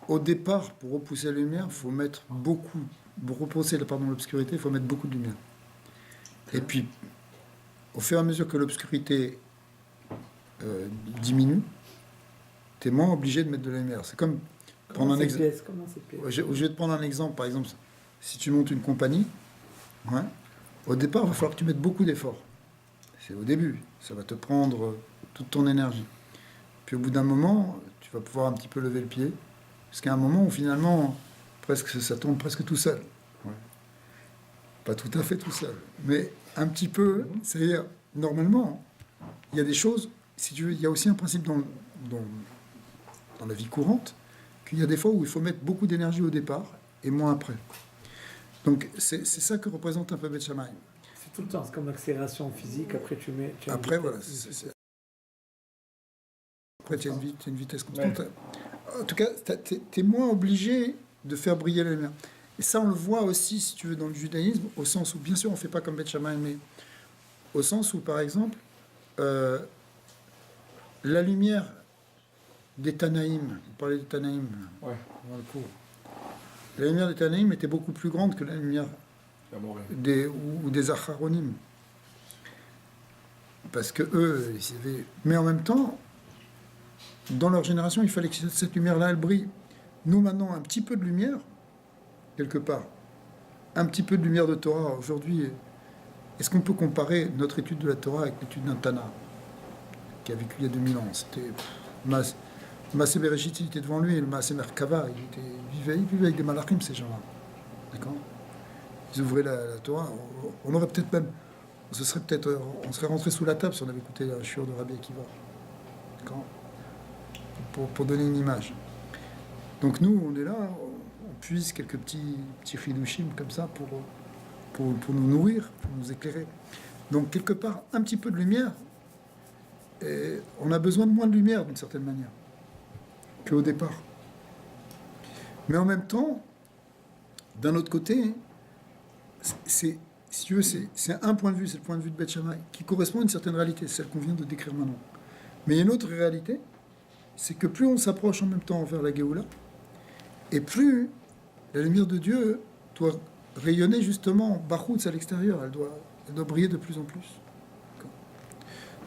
au départ, pour repousser la lumière, il faut mettre beaucoup... Pour repousser l'obscurité, il faut mettre beaucoup de lumière. Et puis, au fur et à mesure que l'obscurité diminue, tu es moins obligé de mettre de la lumière. C'est comme prendre un exemple. Comment cette pièce? Je vais te prendre un exemple. Par exemple, si tu montes une compagnie, ouais, au départ, il va falloir que tu mettes beaucoup d'efforts. C'est au début. Ça va te prendre toute ton énergie. Puis au bout d'un moment, tu vas pouvoir un petit peu lever le pied. Jusqu'à un moment où finalement, ça tourne presque tout seul. Ouais. Pas tout à fait tout seul. Mais un petit peu, c'est-à-dire, normalement, il y a des choses, si tu veux, il y a aussi un principe dans la vie courante, qu'il y a des fois où il faut mettre beaucoup d'énergie au départ et moins après. Donc c'est ça que représente un peu Beth Shammai. C'est tout le temps, c'est comme l'accélération physique. Après, tu as Après, voilà. Après, tu as une vitesse constante. Ouais. En tout cas, tu es moins obligé de faire briller la lumière. Et ça, on le voit aussi, si tu veux, dans le judaïsme, au sens où, bien sûr, on ne fait pas comme Beth Shammai, mais au sens où, par exemple, la lumière des Tanaïm, on parlait des Tanaïm, Ouais. dans le cours. La lumière des Tanaïm était beaucoup plus grande que la lumière des Acharonim. Parce que eux, ils avaient... Mais en même temps, dans leur génération, il fallait que cette lumière-là, elle brille. Nous, maintenant, un petit peu de lumière, quelque part, un petit peu de lumière de Torah, aujourd'hui, est-ce qu'on peut comparer notre étude de la Torah avec l'étude d'un Tana, qui a vécu il y a 2000 ans? C'était... Maaseh Bereshit, il était devant lui, et le Maaseh Merkava, il vivait avec des malachim, ces gens-là. D'accord? ils ouvraient la Torah, on aurait peut-être même, on serait rentré sous la table si on avait écouté la shiur de Rabbi Akiva. D'accord. Pour donner une image. Donc nous, on est là, on puise quelques petits chidushim comme ça pour nous nourrir, pour nous éclairer. Donc quelque part, un petit peu de lumière, et on a besoin de moins de lumière d'une certaine manière qu'au départ. Mais en même temps, d'un autre côté, c'est un point de vue, c'est le point de vue de Beth Shammai, qui correspond à une certaine réalité, celle qu'on vient de décrire maintenant. Mais il y a une autre réalité, c'est que plus on s'approche en même temps vers la Géoula, et plus la lumière de Dieu doit rayonner justement Bachoutz à l'extérieur, elle doit briller de plus en plus. D'accord.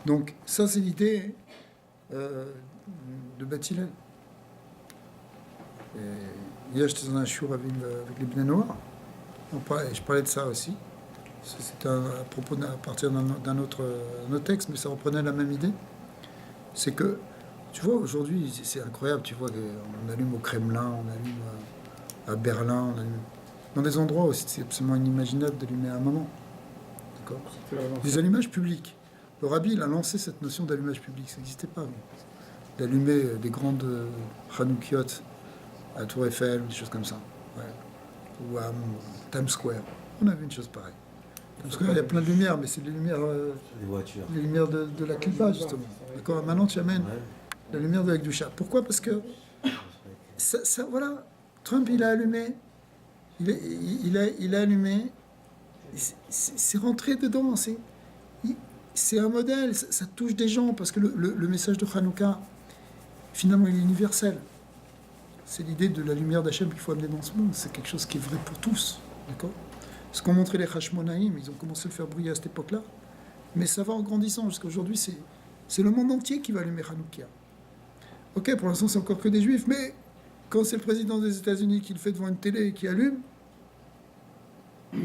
Donc ça c'est l'idée de Beth Hillel. Hier j'étais dans un shiur avec les Bnei Noach, je parlais de ça aussi. C'était à partir d'un autre texte, mais ça reprenait la même idée. C'est que, tu vois, aujourd'hui, c'est incroyable, tu vois, on allume au Kremlin, on allume à Berlin, on allume dans des endroits où c'est absolument inimaginable d'allumer à un moment. D'accord ? Des allumages publics. Le Rabbi, il a lancé cette notion d'allumage public, ça n'existait pas avant. D'allumer des grandes Hanoukiot à Tour Eiffel, ou des choses comme ça. Ouais. Ou à Times Square. On a vu une chose pareille. Times Square, il y a plein de lumières, mais c'est les lumières, Les voitures. les lumières de la Klipa, justement. D'accord ? Maintenant, tu amènes la lumière de la Kedusha. Pourquoi ? Parce que, voilà, Trump, il a allumé, il a allumé, c'est rentré dedans, c'est un modèle, ça touche des gens, parce que le message de Hanouka, finalement, il est universel. C'est l'idée de la lumière d'Hachem qu'il faut amener dans ce monde. C'est quelque chose qui est vrai pour tous. D'accord ? Ce qu'ont montré les Hashmonaïm, ils ont commencé à le faire briller à cette époque-là. Mais ça va en grandissant jusqu'à aujourd'hui. C'est le monde entier qui va allumer Hanouka. Ok, pour l'instant, c'est encore que des Juifs, mais quand c'est le président des États-Unis qui le fait devant une télé et qui allume,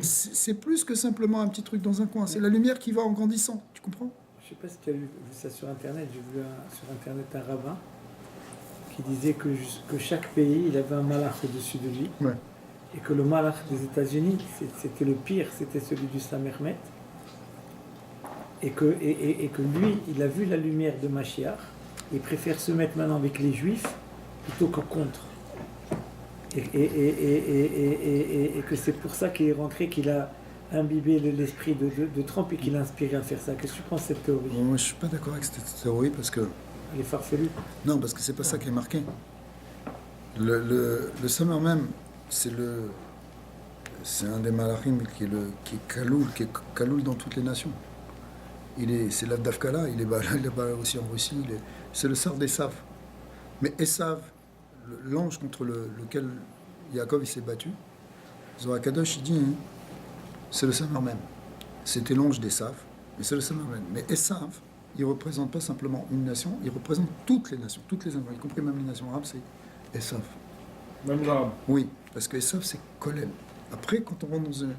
c'est plus que simplement un petit truc dans un coin. C'est la lumière qui va en grandissant. Tu comprends ? Je ne sais pas si tu as vu ça sur Internet. J'ai vu sur Internet un rabbin qui disait que chaque pays, il avait un malach au-dessus de lui. Ouais. Et que le malach des États-Unis, c'était le pire, c'était celui du Samermet. Et que lui, il a vu la lumière de Mashiach. Il préfère se mettre maintenant avec les Juifs plutôt que contre. Et que c'est pour ça qu'il est rentré, qu'il a imbibé l'esprit de Trump et qu'il a inspiré à faire ça. Qu'est-ce que tu penses de cette théorie ? Moi, je ne suis pas d'accord avec cette théorie parce que... Elle est farfelue. Non, parce que c'est pas ça qui est marqué. Le Summer même, c'est un des malachim qui est kaloul dans toutes les nations. C'est l'Avdavkala, il est là aussi en Russie. C'est le sort d'Esav. Mais Esav, l'ange contre lequel Yaakov il s'est battu, Zohar Kadosh il dit, c'est le Summer même. C'était l'ange d'Esav, mais c'est le Summer même. Mais Esav, il ne représente pas simplement une nation, il représente toutes les nations, y compris même les nations arabes, c'est Esav. Même l'arabe. Oui, parce que Esav, c'est Kolel. Après, quand on rentre dans une...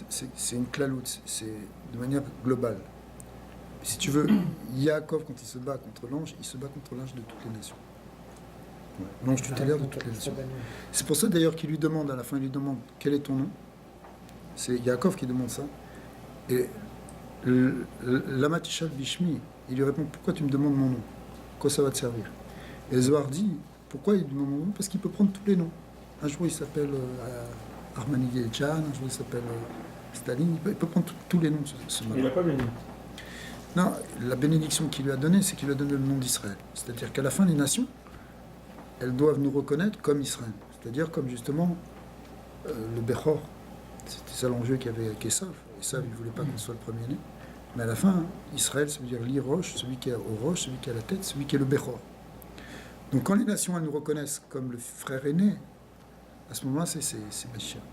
C'est une claloute, c'est de manière globale. Si tu veux, Yaakov, quand il se bat contre l'ange, il se bat contre l'ange de toutes les nations. Ouais, l'ange tutélaire de toutes les nations. C'est pour ça d'ailleurs qu'il lui demande, à la fin, il lui demande quel est ton nom. C'est Yaakov qui demande ça. Et Lamatishal Bishmi, il lui répond, pourquoi tu me demandes mon nom ? Quoi ça va te servir ? Et Zohar dit, pourquoi il demande mon nom ? Parce qu'il peut prendre tous les noms. Un jour il s'appelle Armanigé-Chan, un jour il s'appelle Staline, il peut prendre tous les noms de ce Il n'a pas béni. Non, la bénédiction qu'il lui a donnée, c'est qu'il lui a donné le nom d'Israël. C'est-à-dire qu'à la fin, les nations, elles doivent nous reconnaître comme Israël. C'est-à-dire comme justement le Bechor. C'était ça l'enjeu qu'il y avait avec Esav. Esav, il ne voulait pas qu'on soit le premier-né. Mais à la fin, Israël, ça veut dire l'Irosh, celui qui est au roche, celui qui a la tête, celui qui est le Bechor. Donc quand les nations, elles nous reconnaissent comme le frère aîné, à ce moment-là, c'est Mashiach.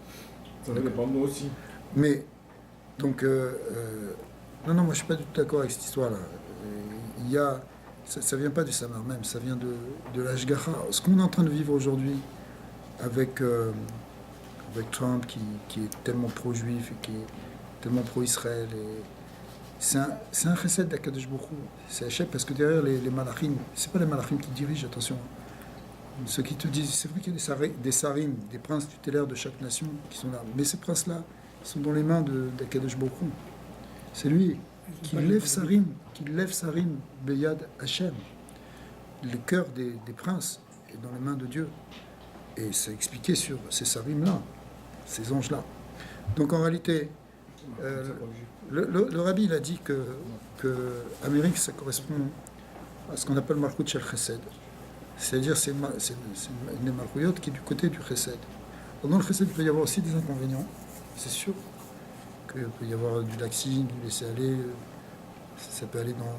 Ça va dépendre de nous aussi. Mais, donc, non, moi je ne suis pas du tout d'accord avec cette histoire-là. Ça ne vient pas du Samar même, ça vient de l'Ashgacha. Ce qu'on est en train de vivre aujourd'hui avec Trump qui est tellement pro-juif et qui est tellement pro-Israël, c'est un chesed d'Akadosh Baruch Hu. C'est Hachem parce que derrière les malachim, ce n'est pas les malachim qui dirigent, attention. Ceux qui te disent, c'est vrai qu'il y a des sarim, des princes tutélaires de chaque nation qui sont là. Mais ces princes-là sont dans les mains d'Akadosh Baruch Hu. C'est lui qui lève sarim, Beyad Hashem. Le cœur des princes est dans les mains de Dieu. Et c'est expliqué sur ces sarim-là, ces anges-là. Donc en réalité, le rabbi il a dit que Amérique, ça correspond à ce qu'on appelle Malchut Shel Chesed. C'est-à-dire c'est une Malchuyot qui est du côté du Chesed. Dans le Chesed, il peut y avoir aussi des inconvénients, c'est sûr. Qu'il peut y avoir du laxisme, du laisser-aller, ça peut aller dans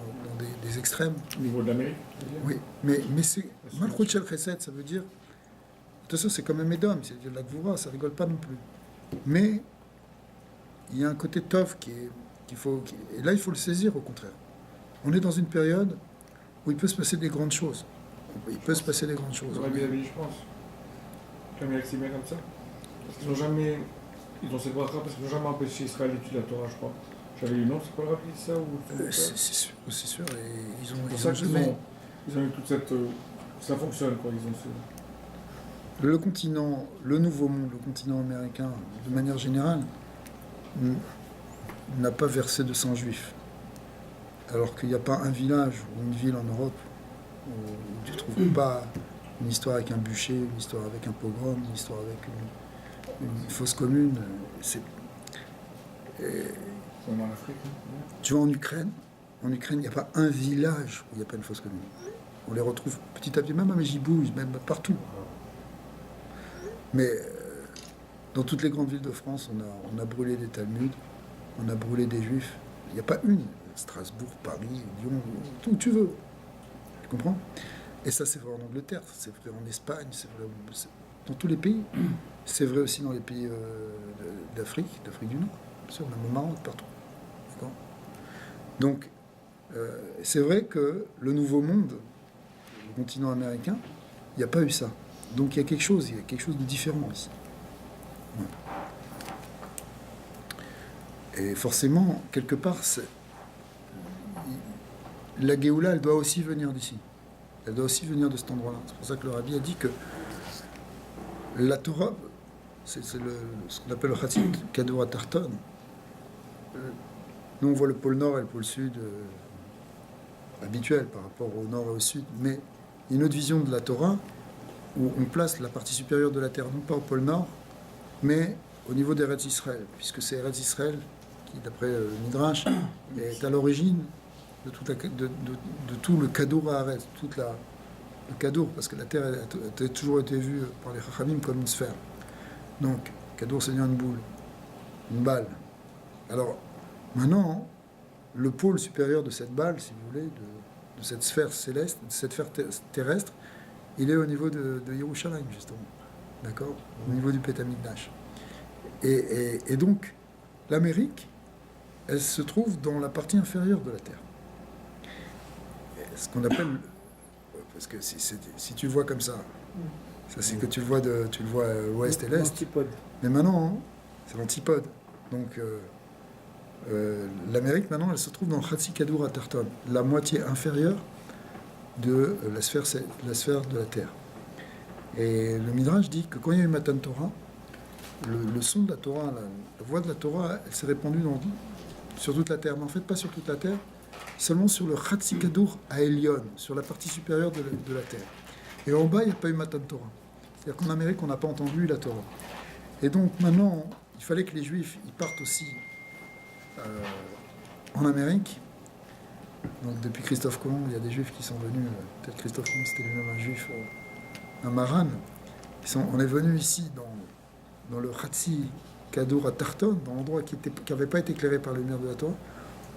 des extrêmes. Au niveau de l'Amérique? Oui, mais c'est Malchut Shel Chesed, ça veut dire... De toute façon, c'est comme un médum, c'est de la gvoura, ça rigole pas non plus. Mais il y a un côté tov et là, il faut le saisir, au contraire. On est dans une période où il peut se passer des grandes choses. Il peut se passer des grandes choses. Le rabbi avait dit, je pense, l'Amérique s'y met comme ça. Parce qu'ils n'ont jamais... Ils ont cette bracha parce qu'ils n'ont jamais empêché Israël d'étudier la Torah, je crois. J'avais lu, non, c'est quoi le rabbi, ça ou... C'est sûr. Et ils ça ont jamais... Ils ont eu toute cette... Ça fonctionne, quoi. Ils ont Le continent, le nouveau monde, le continent américain, de manière générale, n'a pas versé de sang juif. Alors qu'il n'y a pas un village ou une ville en Europe où tu ne trouves pas une histoire avec un bûcher, une histoire avec un pogrom, une histoire avec une fosse commune. Comme en Afrique. Tu vas en Ukraine, il n'y a pas un village où il n'y a pas une fosse commune. On les retrouve petit à petit, même à Mejibouj, même partout. Mais dans toutes les grandes villes de France, on a brûlé des Talmuds, on a brûlé des Juifs. Il n'y a pas une. Strasbourg, Paris, Lyon, tout où tu veux. Tu comprends? Et ça, c'est vrai en Angleterre, c'est vrai en Espagne, c'est vrai dans tous les pays. C'est vrai aussi dans les pays d'Afrique du Nord. Bien sûr, même au Maroc, partout. D'accord? Donc, c'est vrai que le Nouveau Monde, le continent américain, il n'y a pas eu ça. Donc il y a quelque chose de différent ici. Ouais. Et forcément, quelque part, la Géoula, elle doit aussi venir d'ici. Elle doit aussi venir de cet endroit-là. C'est pour ça que le Rabbi a dit que la Torah, c'est ce qu'on appelle le Chassid Kadour Tarton. Nous, on voit le pôle nord et le pôle sud habituel par rapport au nord et au sud, mais il y a une autre vision de la Torah où on place la partie supérieure de la terre, non pas au pôle nord, mais au niveau d'Eretz Israël, puisque c'est Eretz Israël qui, d'après le Midrash, est à l'origine de tout le Kadour Haaretz, le Kadour, parce que la terre a toujours été vue par les Chachamim comme une sphère. Donc, Kadour, c'est une boule, une balle. Alors, maintenant, le pôle supérieur de cette balle, si vous voulez, de cette sphère céleste, de cette sphère terrestre, il est au niveau de Yerushalayim, justement. D'accord? Au niveau du Beth Amikdash. Et donc, l'Amérique, elle se trouve dans la partie inférieure de la Terre. Ce qu'on appelle... Parce que si tu le vois comme ça c'est que tu le vois ouest et l'est. L'antipode. Mais maintenant, c'est l'antipode. Donc, l'Amérique, maintenant, elle se trouve dans Chatsi Kadour Atarton, la moitié inférieure de la sphère de la Terre. Et le Midrash dit que quand il y a eu Matan Torah, le son de la Torah, la voix de la Torah, elle s'est répandue sur toute la Terre. Mais en fait, pas sur toute la Terre, seulement sur le Chatsi Kadour à Elion, sur la partie supérieure de la Terre. Et en bas, il n'y a pas eu Matan Torah. C'est-à-dire qu'en Amérique, on n'a pas entendu la Torah. Et donc maintenant, il fallait que les Juifs ils partent aussi en Amérique. Donc depuis Christophe Colomb, il y a des Juifs qui sont venus, peut-être Christophe Colomb c'était lui-même un Juif, un Maran. On est venus ici dans le Chatsi Kadour à Tarton, dans l'endroit qui n'avait pas été éclairé par la lumière de la Torah,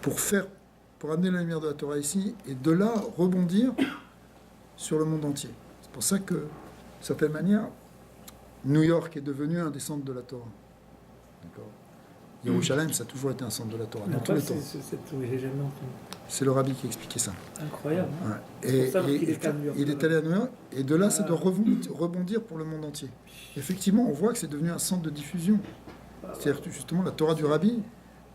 pour amener la lumière de la Torah ici, et de là rebondir sur le monde entier. C'est pour ça que, d'une certaine manière, New York est devenu un des centres de la Torah. D'accord. Yerushalayim, ça a toujours été un centre de la Torah, dans tous les temps. J'ai jamais entendu. C'est le rabbi qui expliquait ça. Incroyable. Ouais. C'est pour ça qu'il est à New York. Il est allé à New York, et de là, ça doit rebondir pour le monde entier. Effectivement, on voit que c'est devenu un centre de diffusion. C'est-à-dire que justement, la Torah du rabbi,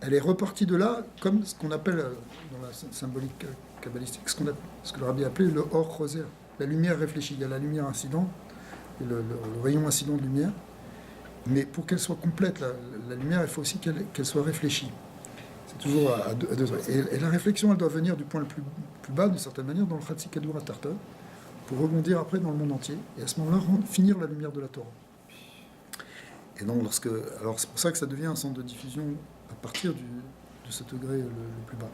elle est repartie de là, comme ce qu'on appelle, dans la symbolique kabbalistique, ce que le rabbi appelait le Or Roser. la lumière réfléchie. Il y a la lumière incident, et le rayon incident de lumière. Mais pour qu'elle soit complète, la lumière, il faut aussi qu'elle soit réfléchie. C'est toujours à deux. Et la réflexion, elle doit venir du point le plus bas, d'une certaine manière, dans le Khatsikadura Tarta, pour rebondir après dans le monde entier. Et à ce moment-là, finir la lumière de la Torah. Et donc, alors c'est pour ça que ça devient un centre de diffusion à partir de ce degré le plus bas.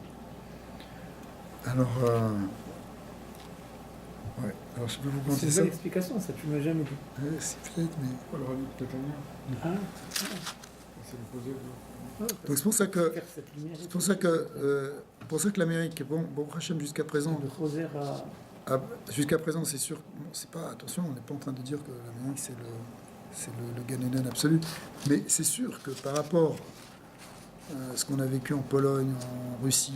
Alors, ouais. Alors je peux vous C'est commenter une ça. belle explication, ça, tu m'as jamais dit. C'est peut-être, mais... Pas le radis de Catania. Ah, C'est l'opposé. ouais, Donc c'est pour ça que, faire cette lumière. c'est pour ça que l'Amérique, bon Hachem jusqu'à présent, Le rosaire à... jusqu'à présent, c'est sûr, bon, c'est pas, attention, on n'est pas en train de dire que l'Amérique c'est le Gan Eden absolu, mais c'est sûr que par rapport à ce qu'on a vécu en Pologne, en Russie,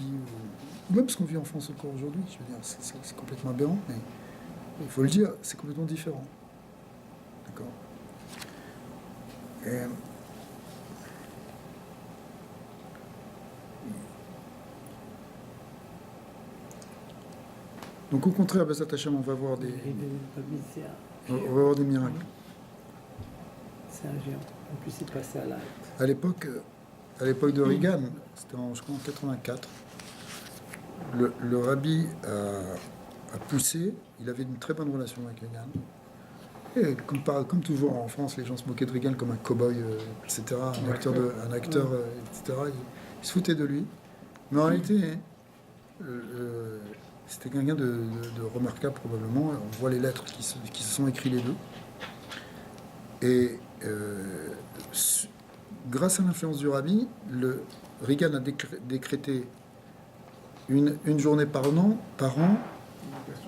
ou même ce qu'on vit en France encore aujourd'hui, je veux dire, c'est complètement aberrant, mais il faut le dire, c'est complètement différent. D'accord. Et, donc au contraire, Bezat Hashem, on va voir des miracles. C'est un géant. En plus, il passait à l'acte. À l'époque de Reagan, c'était je crois en 84, le rabbi a poussé, il avait une très bonne relation avec Reagan. Et comme toujours en France, les gens se moquaient de Reagan comme un cow-boy, etc., un acteur, etc. Ils se foutaient de lui. Mais en réalité, c'était quelqu'un de remarquable probablement. On voit les lettres qui se sont écrites les deux. Et grâce à l'influence du rabbi, Reagan a décrété une journée par an,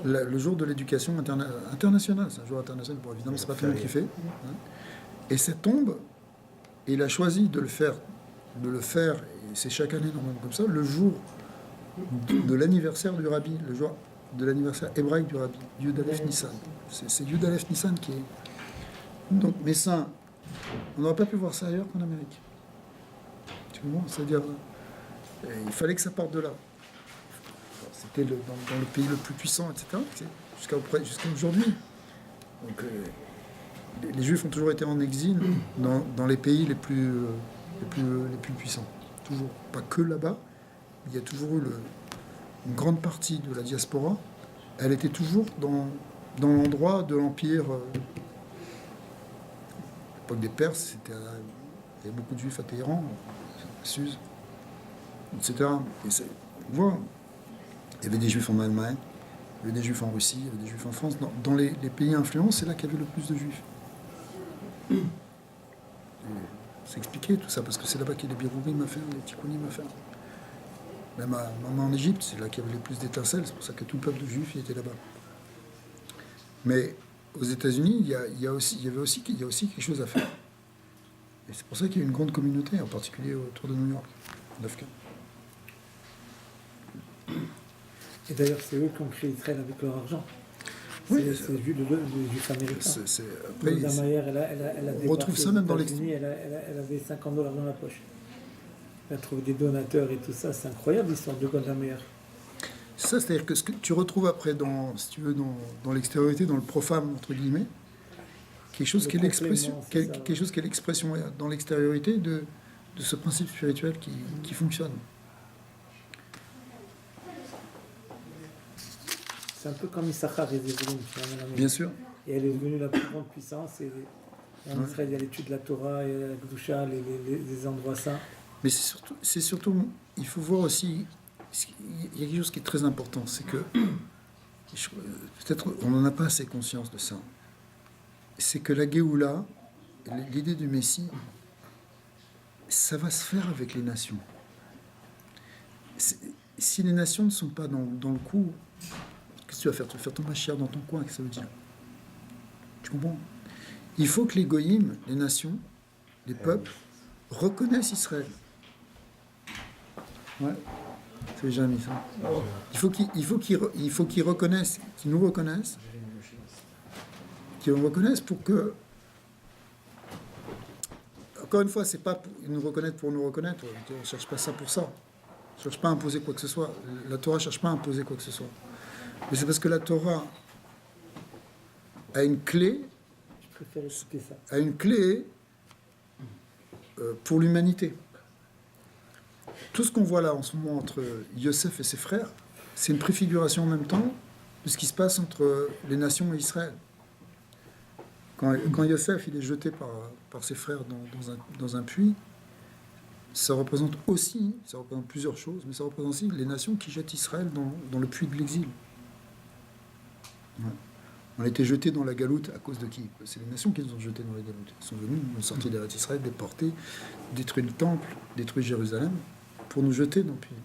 le jour de l'éducation internationale. C'est un jour international. Bon, évidemment, c'est pas tout le monde qui fait. Hein. Et cette tombe, il a choisi de le faire, et c'est chaque année normalement comme ça, le jour de l'anniversaire du rabbi, le jour de l'anniversaire hébraïque du rabbi, Yud Aleph Nissan. C'est Yud Aleph Nissan qui est... Donc, mes saints, on n'aurait pas pu voir ça ailleurs qu'en Amérique. Tu comprends ? C'est-à-dire, il fallait que ça parte de là. C'était dans le pays le plus puissant, etc., jusqu'à aujourd'hui. Donc, les Juifs ont toujours été en exil dans les pays les plus puissants. Toujours. Pas que là-bas. Il y a toujours eu une grande partie de la diaspora. Elle était toujours dans l'endroit de l'Empire. L'époque des Perses, il y avait beaucoup de Juifs à Téhéran, à Suse, etc. Et on voit, il y avait des Juifs en Allemagne, il y avait des Juifs en Russie, il y avait des Juifs en France. Dans les pays influents, c'est là qu'il y avait le plus de Juifs. C'est expliqué tout ça, parce que c'est là-bas qu'il y a les birourim à faire, les tikkunim à faire. Même en Égypte, c'est là qu'il y avait le plus d'étincelles, c'est pour ça que tout le peuple de Juifs était là-bas. Mais aux États-Unis, il y a aussi quelque chose à faire. Et c'est pour ça qu'il y a une grande communauté, en particulier autour de New York, d'Afghan. Et d'ailleurs, c'est eux qui ont créé Israël avec leur argent. Oui, c'est le juif américain. Après, Golda Meir, elle a on retrouve ça même dans les... elle avait $50 dans la poche. Elle a trouvé des donateurs et tout ça. C'est incroyable l'histoire de Golda Meir. Ça, c'est-à-dire que ce que tu retrouves après, si tu veux, dans l'extériorité, dans le profane, entre guillemets, quelque chose qui est l'expression dans l'extériorité de ce principe spirituel qui fonctionne. C'est un peu comme Issachar et Zebulun, finalement. Bien sûr. Et elle est devenue la plus grande puissance. Et en Israël, il y a l'étude de la Torah, il y a la Gdusha, les endroits saints. Mais c'est surtout, il faut voir aussi, il y a quelque chose qui est très important, c'est que, peut-être on n'en a pas assez conscience de ça, c'est que la Géoula, l'idée du Messie, ça va se faire avec les nations. Si les nations ne sont pas dans le coup, qu'est-ce que tu vas faire ? Tu vas faire ton Mashiach dans ton coin, qu'est-ce que ça veut dire ? Tu comprends ? Il faut que les goyim, les nations, les peuples, reconnaissent Israël. Ouais, c'est déjà mis ça. Il faut qu'ils reconnaissent, qu'ils nous reconnaissent, qu'ils nous reconnaissent pour que... Encore une fois, c'est pas pour nous reconnaître pour nous reconnaître. On ne cherche pas ça pour ça. On ne cherche pas à imposer quoi que ce soit. La Torah ne cherche pas à imposer quoi que ce soit. Mais c'est parce que la Torah, a une clé, Je préfère écouter ça. a une clé pour l'humanité. Tout ce qu'on voit là en ce moment entre Yosef et ses frères, c'est une préfiguration en même temps de ce qui se passe entre les nations et Israël. Quand Yosef il est jeté par ses frères dans un puits, ça représente plusieurs choses, mais ça représente aussi les nations qui jettent Israël dans le puits de l'exil. Ouais. On a été jetés dans la galoute à cause de qui? C'est les nations qui nous ont jetés dans la galoute. Ils sont venus, ils ont sorti d'Eretz Israël, déportés, détruit le temple, détruit Jérusalem, pour nous jeter dans le puits.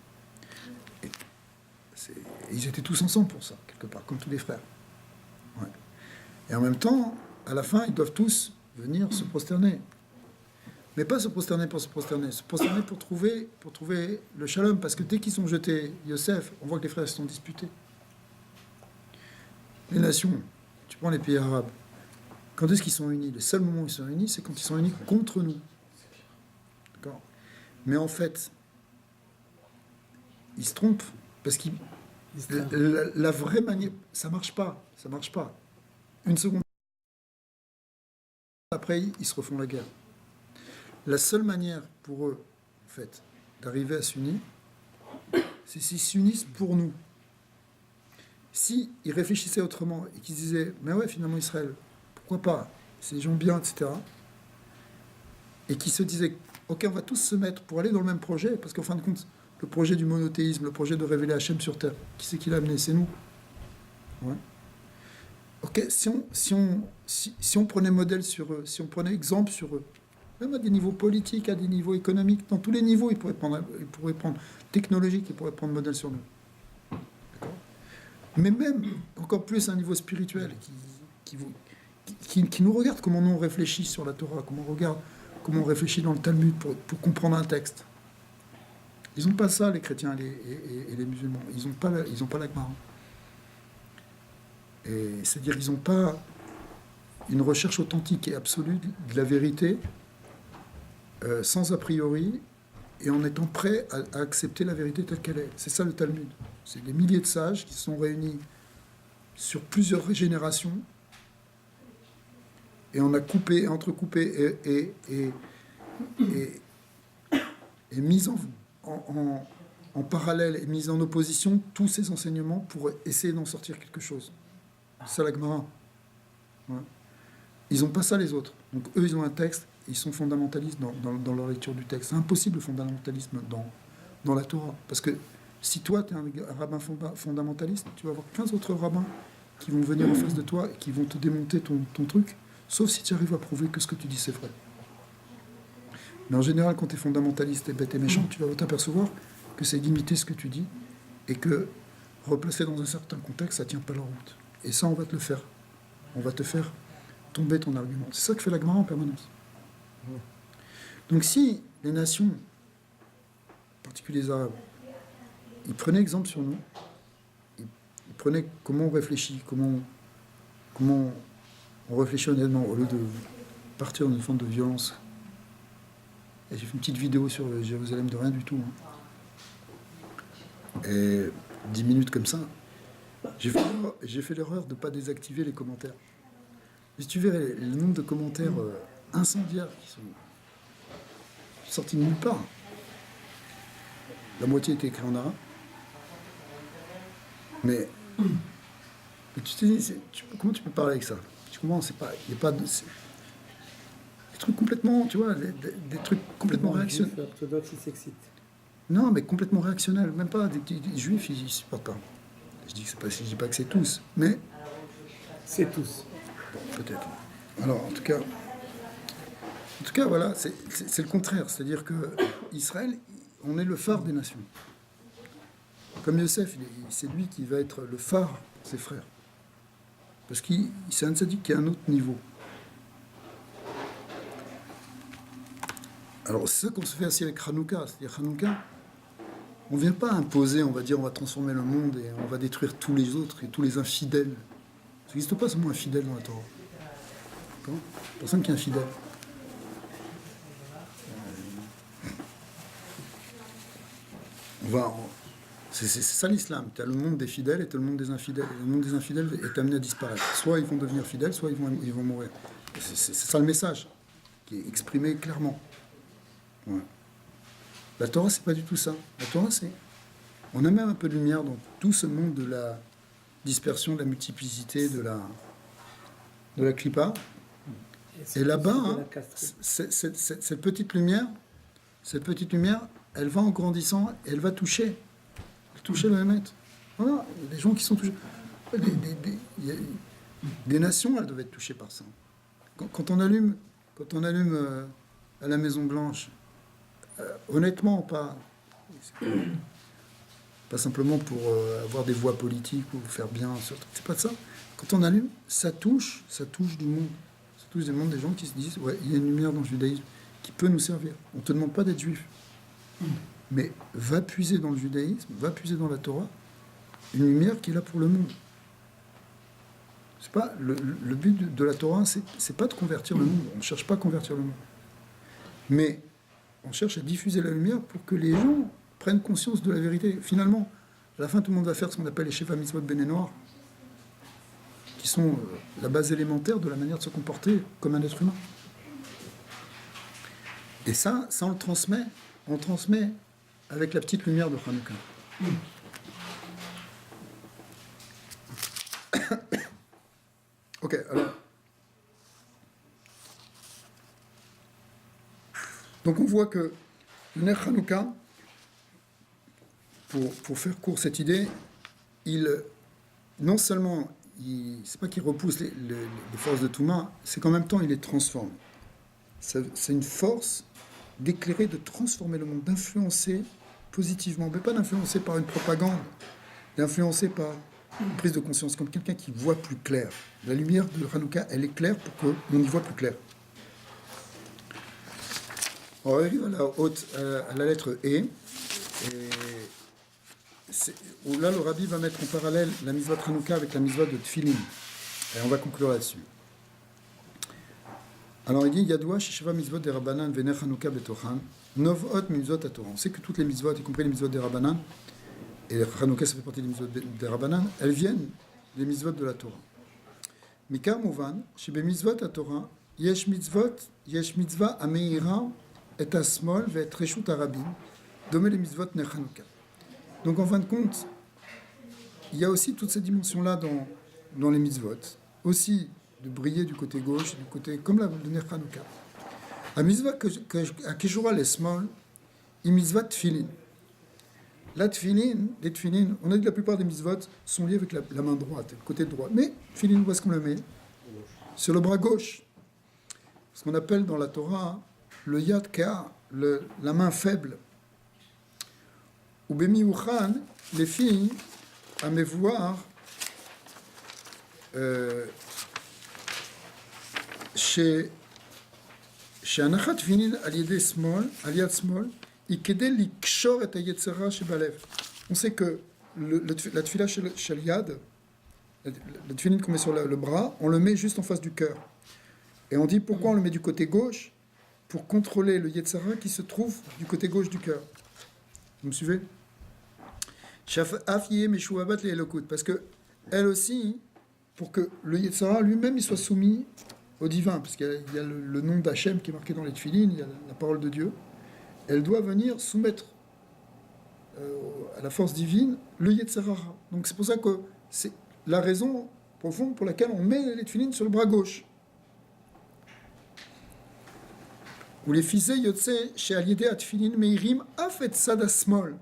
Ils étaient tous ensemble pour ça, quelque part, comme tous les frères. Ouais. Et en même temps, à la fin, ils doivent tous venir se prosterner. Mais pas se prosterner pour se prosterner pour trouver le shalom, parce que dès qu'ils sont jetés Yosef, on voit que les frères se sont disputés. Les nations, tu prends les pays arabes, quand est-ce qu'ils sont unis? Le seul moment où ils sont unis, c'est quand ils sont unis contre nous. D'accord? Mais en fait, ils se trompent, parce que la vraie manière, ça marche pas. Une seconde après, ils se refont la guerre. La seule manière pour eux, en fait, d'arriver à s'unir, c'est s'ils s'unissent pour nous. Si ils réfléchissaient autrement et qu'ils disaient, mais ouais, finalement, Israël, pourquoi pas, c'est des gens bien, etc. Et qu'ils se disaient, ok, on va tous se mettre pour aller dans le même projet, parce qu'en fin de compte, le projet du monothéisme, le projet de révéler Hachem sur terre, qui c'est qui l'a amené? C'est nous. Ouais. Ok, si on prenait modèle sur eux, si on prenait exemple sur eux, même à des niveaux politiques, à des niveaux économiques, dans tous les niveaux, ils pourraient prendre technologique, ils pourraient prendre modèle sur nous. D'accord? Mais même, encore plus à un niveau spirituel, qui nous regarde comment nous on réfléchit sur la Torah, comment on réfléchit dans le Talmud pour comprendre un texte. Ils n'ont pas ça, les chrétiens et les musulmans. Ils n'ont pas la Gemara. Et c'est-à-dire qu'ils n'ont pas une recherche authentique et absolue de la vérité, sans a priori, et en étant prêt à accepter la vérité telle qu'elle est. C'est ça le Talmud. C'est des milliers de sages qui se sont réunis sur plusieurs générations, et on a coupé, entrecoupé et mis en parallèle et mis en opposition tous ces enseignements pour essayer d'en sortir quelque chose. C'est ça la Gemara. Ouais. Ils n'ont pas ça les autres. Donc eux, ils ont un texte, ils sont fondamentalistes dans leur lecture du texte. C'est impossible le fondamentalisme dans la Torah. Parce que si toi, tu es un rabbin fondamentaliste, tu vas avoir 15 autres rabbins qui vont venir en face de toi et qui vont te démonter ton truc, sauf si tu arrives à prouver que ce que tu dis, c'est vrai. Mais en général, quand tu es fondamentaliste et bête et méchant, tu vas t'apercevoir que c'est limiter ce que tu dis et que replacer dans un certain contexte, ça ne tient pas la route. Et ça, on va te le faire. On va te faire tomber ton argument. C'est ça que fait la Gemara en permanence. Donc si les nations, en particulier les Arabes, ils prenaient exemple sur nous, ils prenaient comment on réfléchit, comment on réfléchit honnêtement, au lieu de partir dans une forme de violence. Et j'ai fait une petite vidéo sur Jérusalem de rien du tout. Et 10 minutes comme ça, j'ai fait l'erreur de ne pas désactiver les commentaires. Si tu verrais le nombre de commentaires incendiaires qui sont sortis de nulle part. La moitié était écrit en arabe. Mais tu te dis, comment tu peux parler avec ça? Tu comprends? Il n'y a pas de... Des trucs complètement, tu vois, des trucs complètement réactionnels. Les orthodoxes, ils s'excitent. Non, mais complètement réactionnels. Même pas des juifs, ils ne supportent pas. Je dis pas que c'est tous, mais... C'est tous. Bon, peut-être. Alors, en tout cas, voilà, c'est le contraire. C'est-à-dire que Israël, on est le phare des nations. Comme Yosef, c'est lui qui va être le phare pour ses frères. Parce qu'il c'est un tzaddik qui est à un autre niveau. Alors, c'est ça qu'on se fait aussi avec Hanouka. C'est-à-dire, Hanouka, on ne vient pas imposer, on va dire, on va transformer le monde et on va détruire tous les autres et tous les infidèles. Ça n'existe pas ce mot infidèle dans la Torah. D'accord ? Personne qui est infidèle. C'est ça l'islam. Tu as le monde des fidèles et tu as le monde des infidèles. Et le monde des infidèles est amené à disparaître. Soit ils vont devenir fidèles, soit ils vont mourir. C'est ça le message qui est exprimé clairement. Ouais. La Torah, c'est pas du tout ça. La Torah, c'est... On a même un peu de lumière dans tout ce monde de la dispersion, de la multiplicité, de la clipa. Et là-bas, hein, cette petite lumière, elle va en grandissant et elle va toucher le Hémet. Voilà, les gens qui sont touchés. Des nations, elles doivent être touchées par ça. Quand on allume à la Maison Blanche, honnêtement, pas simplement pour avoir des voix politiques ou faire bien, c'est pas de ça. Quand on allume, ça touche du monde. Ça touche du monde, des gens qui se disent, ouais, il y a une lumière dans le judaïsme qui peut nous servir. On ne te demande pas d'être juif. Mais va puiser dans le judaïsme, va puiser dans la Torah, une lumière qui est là pour le monde. C'est pas, le but de la Torah, c'est pas de convertir le monde. On ne cherche pas à convertir le monde. Mais on cherche à diffuser la lumière pour que les gens prennent conscience de la vérité. Finalement, à la fin, tout le monde va faire ce qu'on appelle les Sheva Mitzvot Béné Noir, qui sont la base élémentaire de la manière de se comporter comme un être humain. Et ça on le transmet. On le transmet avec la petite lumière de Hanouka. Ok, alors. Donc on voit que le Ner Hanouka, pour faire court cette idée, non seulement, c'est pas qu'il repousse les forces de Touma, c'est qu'en même temps il les transforme. C'est une force d'éclairer, de transformer le monde, d'influencer positivement, mais pas d'influencer par une propagande, d'influencer par une prise de conscience, comme quelqu'un qui voit plus clair. La lumière de Hanouka, elle est claire pour qu'on y voit plus clair. On arrive à la lettre E, et où là le rabbi va mettre en parallèle la mitzvah de Hanouka avec la mitzvah de Tfilin. Et on va conclure là-dessus. Alors il dit Yadwa Shishva mitzvot de Rabbanan vener Hanouka betochan novot mitzvot Torah. On sait que toutes les mitzvot, y compris les mitzvot de Rabbanan, et Hanouka ça fait partie des mitzvot de Rabbanan, elles viennent des mitzvot de la Torah. Mikar Mouvan, Shebe mitzvot Torah, yesh mitzvah ameira et asmol ve et reshut arabim, domé les mitzvot ner Hanouka. Donc en fin de compte, il y a aussi toute cette dimension-là dans les mitzvot, aussi de briller du côté gauche, du côté comme la de Ner Hanouka. La mitzvah à Keshura l'esmol, il mitzvah tfilin. La tfilin, les tfilin, on a dit que la plupart des mitzvot sont liés avec la main droite, le côté droit. Mais tfilin, où est-ce qu'on le met? Sur le bras gauche. Ce qu'on appelle dans la Torah le yad ka, la main faible. Ou bemi uchan, les filles, à me voir, chez Anachat Vinin al yad small, ikede likshor et yetzera chez Balev. On sait que la tfila chez le yad, le tfilin qu'on met sur le bras, on le met juste en face du cœur. Et on dit pourquoi on le met du côté gauche? Pour contrôler le yetzera qui se trouve du côté gauche du cœur. Vous me suivez? Parce que elle aussi, pour que le yetzera lui-même il soit soumis au divin, parce qu'il y a le nom d'Hachem qui est marqué dans les tefilines, il y a la parole de Dieu, elle doit venir soumettre à la force divine le yetzera. Donc c'est pour ça que c'est la raison profonde pour laquelle on met les tefilines sur le bras gauche. Ou les fisei yotse chez aliédé à tefilin meirim afet sada smol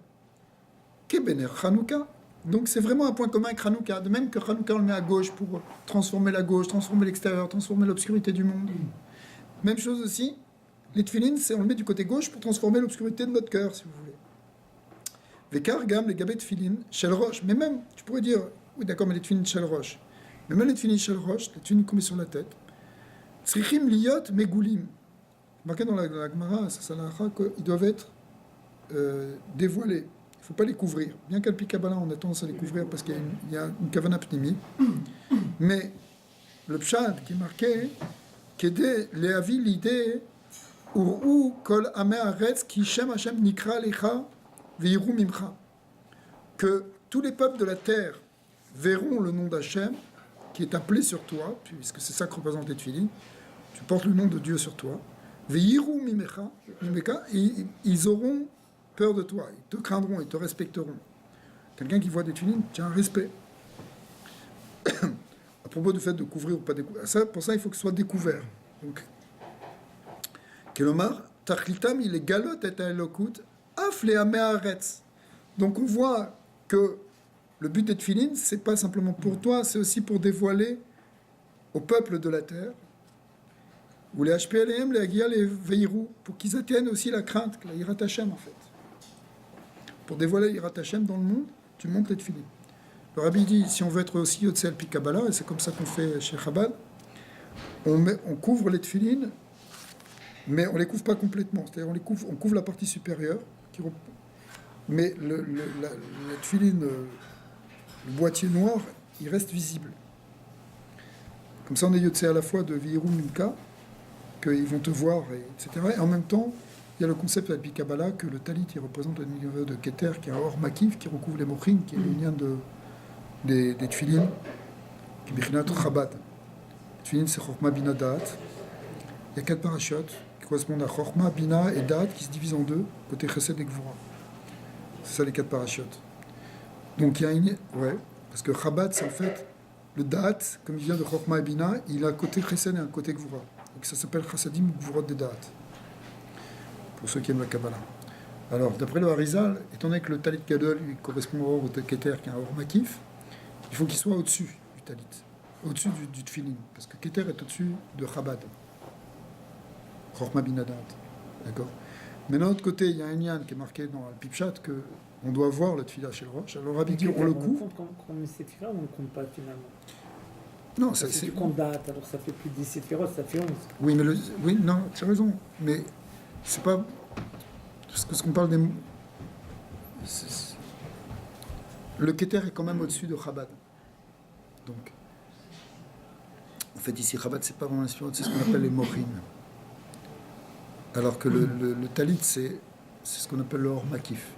kebener Hanouka. Donc c'est vraiment un point commun avec Hanouka, de même que Hanouka on le met à gauche pour transformer la gauche, transformer l'extérieur, transformer l'obscurité du monde. Même chose aussi, les tefilin, on le met du côté gauche pour transformer l'obscurité de notre cœur, si vous voulez. Vekar gam les gabet tefilin shel roche, mais même, tu pourrais dire, oui d'accord, mais les tefilin shel roche, mais même les tefilin shel roche, les tefilin qu'on met sur la tête, tzrichim liyot megoulim, marqué dans la Gemara, ça qu'ils doivent être dévoilés. Il ne faut pas les couvrir. Bien qu'à Kabbalah, on a tendance à les couvrir parce qu'il y a une kavana pnimi. Mais le pshad qui est marqué, Kede leavi l'idée, uru kol ameh aretz ki shem Hashem nikra lecha veiru mimcha. que tous les peuples de la terre verront le nom d'Hachem qui est appelé sur toi, puisque c'est ça que représente les tefilines. Tu portes le nom de Dieu sur toi. Veyiru mimecha, et ils auront peur de toi, ils te craindront, ils te respecteront. Quelqu'un qui voit des tefilines tient un respect. À propos du fait de couvrir ou pas découvrir, pour ça il faut que ce soit découvert. Donc, Kelomar, Tachlitam, il est galot et elokut, af le amearetz. Donc on voit que le but des tefilines, c'est pas simplement pour toi, c'est aussi pour dévoiler au peuple de la terre, ou les HPLM, les Agia, les Veirou, pour qu'ils atteignent aussi la crainte, la Yirat Hashem en fait. Pour dévoiler Yirat Hashem dans le monde, tu montes les tefilines. Le Rabbi dit, si on veut être aussi Yotzei Pi Kabbalah, et c'est comme ça qu'on fait chez Chabad, on couvre les tefilines, mais on ne les couvre pas complètement. C'est-à-dire on couvre la partie supérieure, mais la tefiline, le boîtier noir, il reste visible. Comme ça, on est Yotzei à la fois de Viru Minka, qu'ils vont te voir, etc. Et en même temps, il y a le concept de la Pi Kabbalah que le talit, il représente le niveau de Keter, qui est un or makif, qui recouvre les mochim, qui est le lien des tefilines, qui est Bichinat Chabad. Les tefilines, c'est Chorma Bina Da'at. Il y a 4 parachutes qui correspondent à Chorma, Bina et Da'at, qui se divisent en deux, côté Chesed et Gvura. C'est ça les 4 parachutes. Donc il y a une... Ouais, parce que Chabad, c'est en fait le Da'at, comme il vient de Chorma et Bina, il a un côté Chesed et un côté Gvura. Donc ça s'appelle Chasadim ou Gvurot de Da'at, pour ceux qui aiment la Kabbalah. Alors, d'après le Harizal, étant donné que le Talit Gadol lui correspond au Or de Keter, qui est un Or Makif, il faut qu'il soit au-dessus du Talit, au-dessus du Tfilin, parce que Keter est au-dessus de Chabad, Chorma Binadat. D'accord. Mais d'un autre côté, il y a un lien qui est marqué dans le Pipchat qu'on doit voir le Tfila chez le Roche. Alors, Rabbi dit on le couvre. On met ces Tfila ou on ne compte pas finalement? Non, parce que tu comptes date, alors ça fait plus de 10 séphirot, ça fait 11. Oui, mais oui, non, tu as raison. Mais c'est pas. Ce qu'on parle des. Le Keter est quand même au-dessus de Chabad. Donc. En fait, ici, Chabad, c'est pas vraiment l'inspiration, c'est ce qu'on appelle les Mochim. Alors que le Talit, c'est ce qu'on appelle le Or Makif.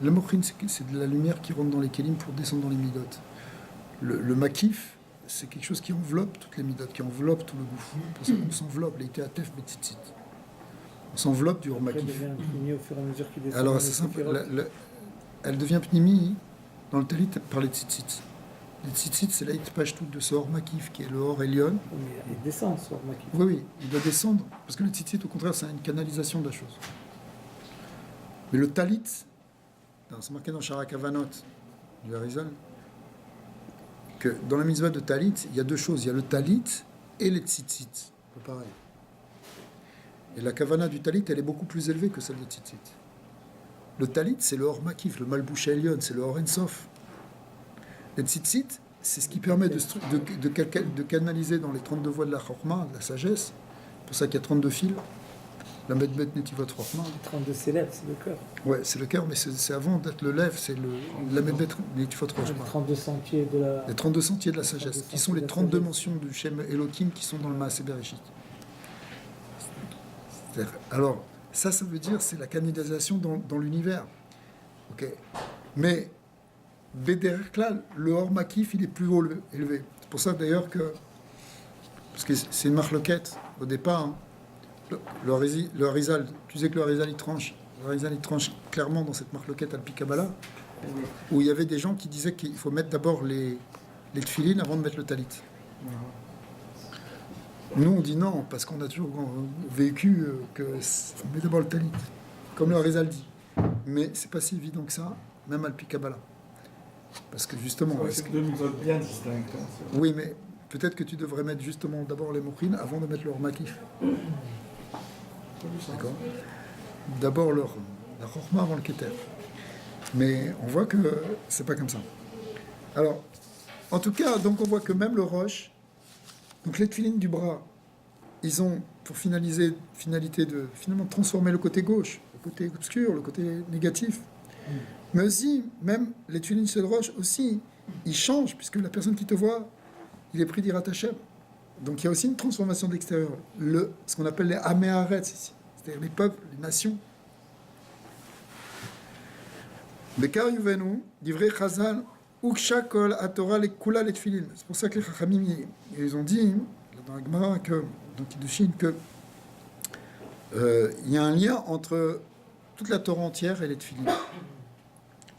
Le Mochim, c'est de la lumière qui rentre dans les Kélim pour descendre dans les Midot. Le Makif, c'est quelque chose qui enveloppe toutes les midot, qui enveloppe tout le gouffre. Pour ça qu'on s'enveloppe, les Teatef Betzitzit. On s'enveloppe du Hormakif. Alors c'est simple, elle devient pnimi dans le Talit par les Tzitzit. Les Tzitzit, c'est là page tout de ce Hormakif qui est le Hor Elion. Il descend ce Hormakif. Oui, oui, il doit descendre. Parce que le Tzitzit, au contraire, c'est une canalisation de la chose. Mais le Talit, c'est marqué dans Sharak Havanot du Harizal, que dans la mitzvah de Talit, il y a deux choses. Il y a le Talit et les Tzitzit. C'est pareil. Et la kavana du Talit, elle est beaucoup plus élevée que celle des Tzitzit. Le Talit, c'est le Hor Makif, le Malbouch Elion, c'est le Hor Ensof. Les Tzitzit, c'est ce qui permet de canaliser dans les 32 voies de la Chorma, de la sagesse. C'est pour ça qu'il y a 32 fils. La Medbet Netivot Chorma. Les 32 célèbres, c'est le cœur. Ouais, c'est le cœur, mais c'est avant d'être le lèvre, c'est la Medbet Netivot Chorma. Les 32 sentiers de la... Les 32 sentiers de la sagesse, qui sont les 32 mentions du Shem Elohim qui sont dans le Maaseh Bereshit. Alors, ça veut dire c'est la canalisation dans l'univers. Okay. Mais, Bederklal, le Hor Makif, il est plus haut élevé. C'est pour ça d'ailleurs que, parce que c'est une marloquette au départ, hein, le Harizal, tu sais que le Harizal il tranche. Le Harizal il tranche clairement dans cette marloquette al Pikabala, où il y avait des gens qui disaient qu'il faut mettre d'abord les tefilines avant de mettre le talit. Nous, on dit non, parce qu'on a toujours vécu qu'on met d'abord le talit, comme le Harizal dit. Mais c'est pas si évident que ça, même à Kabbalah. Parce que justement... C'est deux méthodes bien distinctes. Hein, oui, mais peut-être que tu devrais mettre justement d'abord les mochines avant de mettre le Hormakif. D'accord. D'abord la Chorma avant le Keter. Mais on voit que c'est pas comme ça. Alors, en tout cas, donc on voit que même le Roche, donc les tefilines du bras, ils ont pour finalité de finalement transformer le côté gauche, le côté obscur, le côté négatif. Mais aussi, même les tefilines chez le Roche aussi, ils changent, puisque la personne qui te voit, il est pris d'Irat Hashem. Donc il y a aussi une transformation de l'extérieur. Ce qu'on appelle les Améharetz ici, c'est-à-dire les peuples, les nations. Bekar Yuvenu, divrei Chazal, Uksha kol atora le kula le tfilin. C'est pour ça que les Chachamim, ils ont dit, dans la Gemara, dans Kiddushin, que il y a un lien entre toute la Torah entière et les tfilin.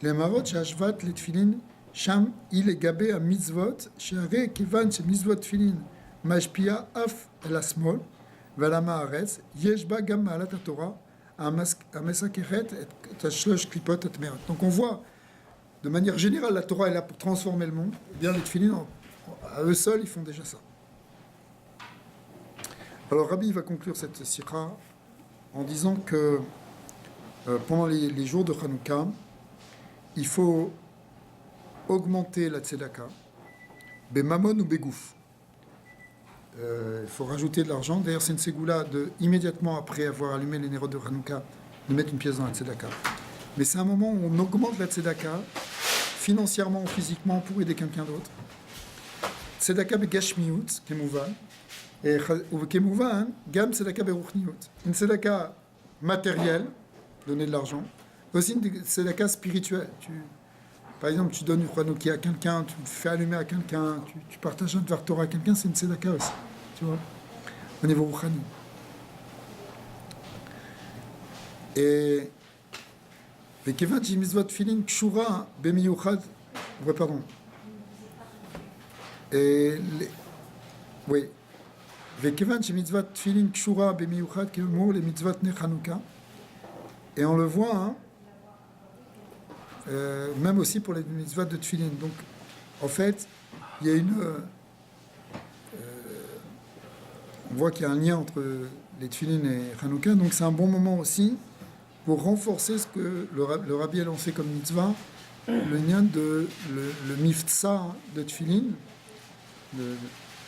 Les marot shashvat les tfilin, sham il est gabé à mitzvot, sheare kivan she mitzvot tfilin, mashpia af el asmol, velama haaretz, yesh ba gam ma'alat haTorah, amesakeret et shlosh klipot et merat. Donc on voit, de manière générale, la Torah est là pour transformer le monde. Eh bien, les tfilin, à eux seuls, ils font déjà ça. Alors Rabbi va conclure cette sikha en disant que pendant les jours de Hanouka, il faut augmenter la tzedaka, bemamon ou begouf. Il faut rajouter de l'argent. D'ailleurs, c'est une ségoula de, immédiatement après avoir allumé les nérodes de Hanouka, de mettre une pièce dans la tzedaka. Mais c'est un moment où on augmente la tzedaka, financièrement ou physiquement, pour aider quelqu'un d'autre. Tzedaka begashmiut, kemouvan, et kemouvan, gam tzedaka beruchniut. Une tzedaka matérielle, donner de l'argent, aussi une tzedaka spirituelle. Par exemple, tu donnes une Hanouka à quelqu'un, tu fais allumer à quelqu'un, tu partages un Dvar Torah à quelqu'un, c'est une tzedaka aussi, tu vois, au niveau rouchani. Et Vekevan mitzvot tfilin kshura bemiyuchad, ouais, pardon. Et oui, Vekevan mitzvot tfilin kshura bemiyuchad kemur les mitzvot ne Hanouka. Et on le voit, hein, même aussi pour les mitzvot de tfilin. Donc, en fait, il y a on voit qu'il y a un lien entre les tfilin et Hanouka. Donc, c'est un bon moment aussi pour renforcer ce que le Rabbi a lancé comme mitzvah, le lien de le miftsa de tfilin,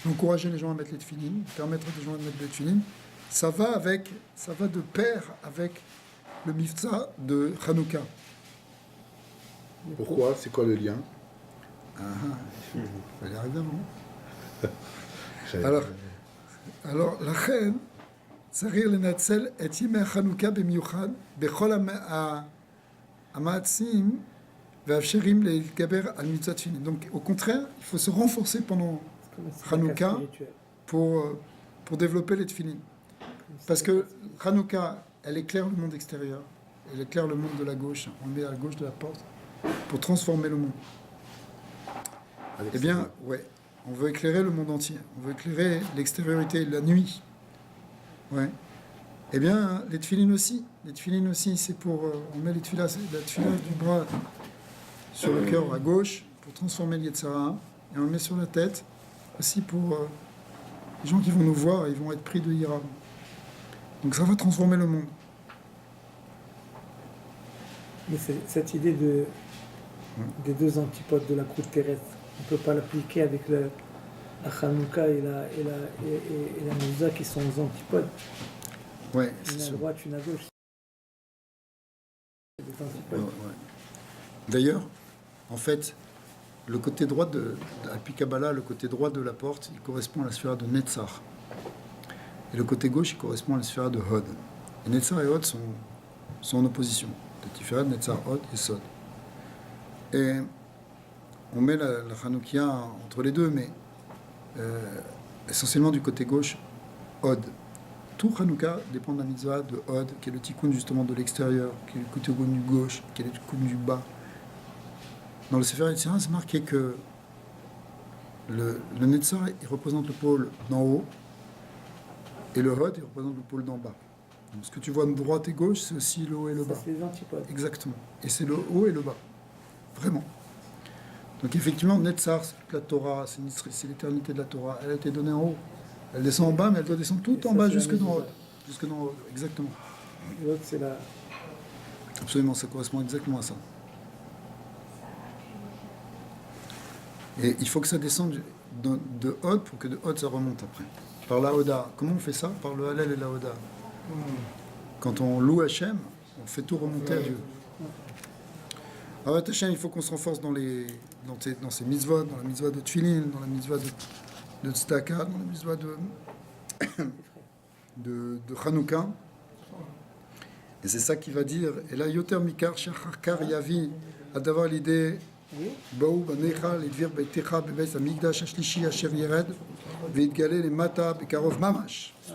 d'encourager les gens à mettre les tfilin, permettre aux gens de mettre les tfilin. Ça va de pair avec le miftsa de Hanouka. Pourquoi? C'est quoi le lien? Il fallait arriver avant. Alors, la reine, Sarir lenatzel et yimei Hanouka b'miyuchad bechol ha'ma'atzim ve'afsherim le'gaber al mitzvot tfilin. Donc, au contraire, il faut se renforcer pendant Hanouka pour développer les tfilin. Parce que Hanouka, elle éclaire le monde extérieur, elle éclaire le monde de la gauche, on met à la gauche de la porte, pour transformer le monde. Eh bien, ouais, on veut éclairer le monde entier, on veut éclairer l'extériorité, la nuit. Ouais. Eh bien, les tfilin aussi, c'est pour, on met la tfila du bras sur le cœur à gauche, pour transformer l'Yetzara, et on le met sur la tête, aussi pour les gens qui vont nous voir, ils vont être pris de Hira. Donc ça va transformer le monde. Mais cette idée des deux antipodes de la croûte terrestre, on ne peut pas l'appliquer avec la Hanouka et la Mouza qui sont aux antipodes. Ouais, Une à droite, une à gauche. Des antipodes. Ouais. D'ailleurs, en fait, le côté droit Alpi Kabbalah, le côté droit de la porte, il correspond à la sphère de Netzach. Et le côté gauche, il correspond à la sphère de Hod. Et Netzach et Hod sont en opposition. La Tiferet, Netzach, Hod et Sod. Et on met la Hanoukia entre les deux, mais essentiellement du côté gauche, Hod. Tout Hanouka dépend de la mitzvah de Hod, qui est le tikkun justement de l'extérieur, qui est le tikkun du gauche, qui est le tikkun du bas. Dans le Sefer Yetzirah, c'est marqué que le Netzach, il représente le pôle d'en haut, et le Hod, il représente le pôle d'en bas. Donc, ce que tu vois de droite et gauche, c'est aussi le haut et le bas. C'est les antipodes. Exactement. Et c'est le haut et le bas. Vraiment. Donc effectivement, Netzach, c'est la Torah, c'est l'éternité de la Torah. Elle a été donnée en haut. Elle descend en bas, mais elle doit descendre tout en bas jusque dans Hod. Jusque dans Hod, exactement. L'autre, c'est la... Absolument, ça correspond exactement à ça. Et il faut que ça descende de Hod pour que de Hod ça remonte après. Par la Hoda. Comment on fait ça? Par le Hallel et la Hoda. Quand on loue Hachem, on fait tout remonter à Dieu. Alors Hachem, il faut qu'on se renforce dans ces mitzvot, dans la mitzvah de Tfilin, dans la mitzvah de Tzedaka, dans la mitzvah de Hanouka. Et c'est ça qui va dire, et là, Yoter Mikar, Shachar Yavi, הדבר על ידי Oui. באו בניך לדביר ביתך בבית המקדש השלישי אשר ירד ויתגלה למטה בקרוב ממש. Amen.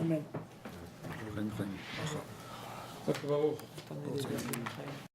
חיים חיים. רק ברוך. Attendez les gars,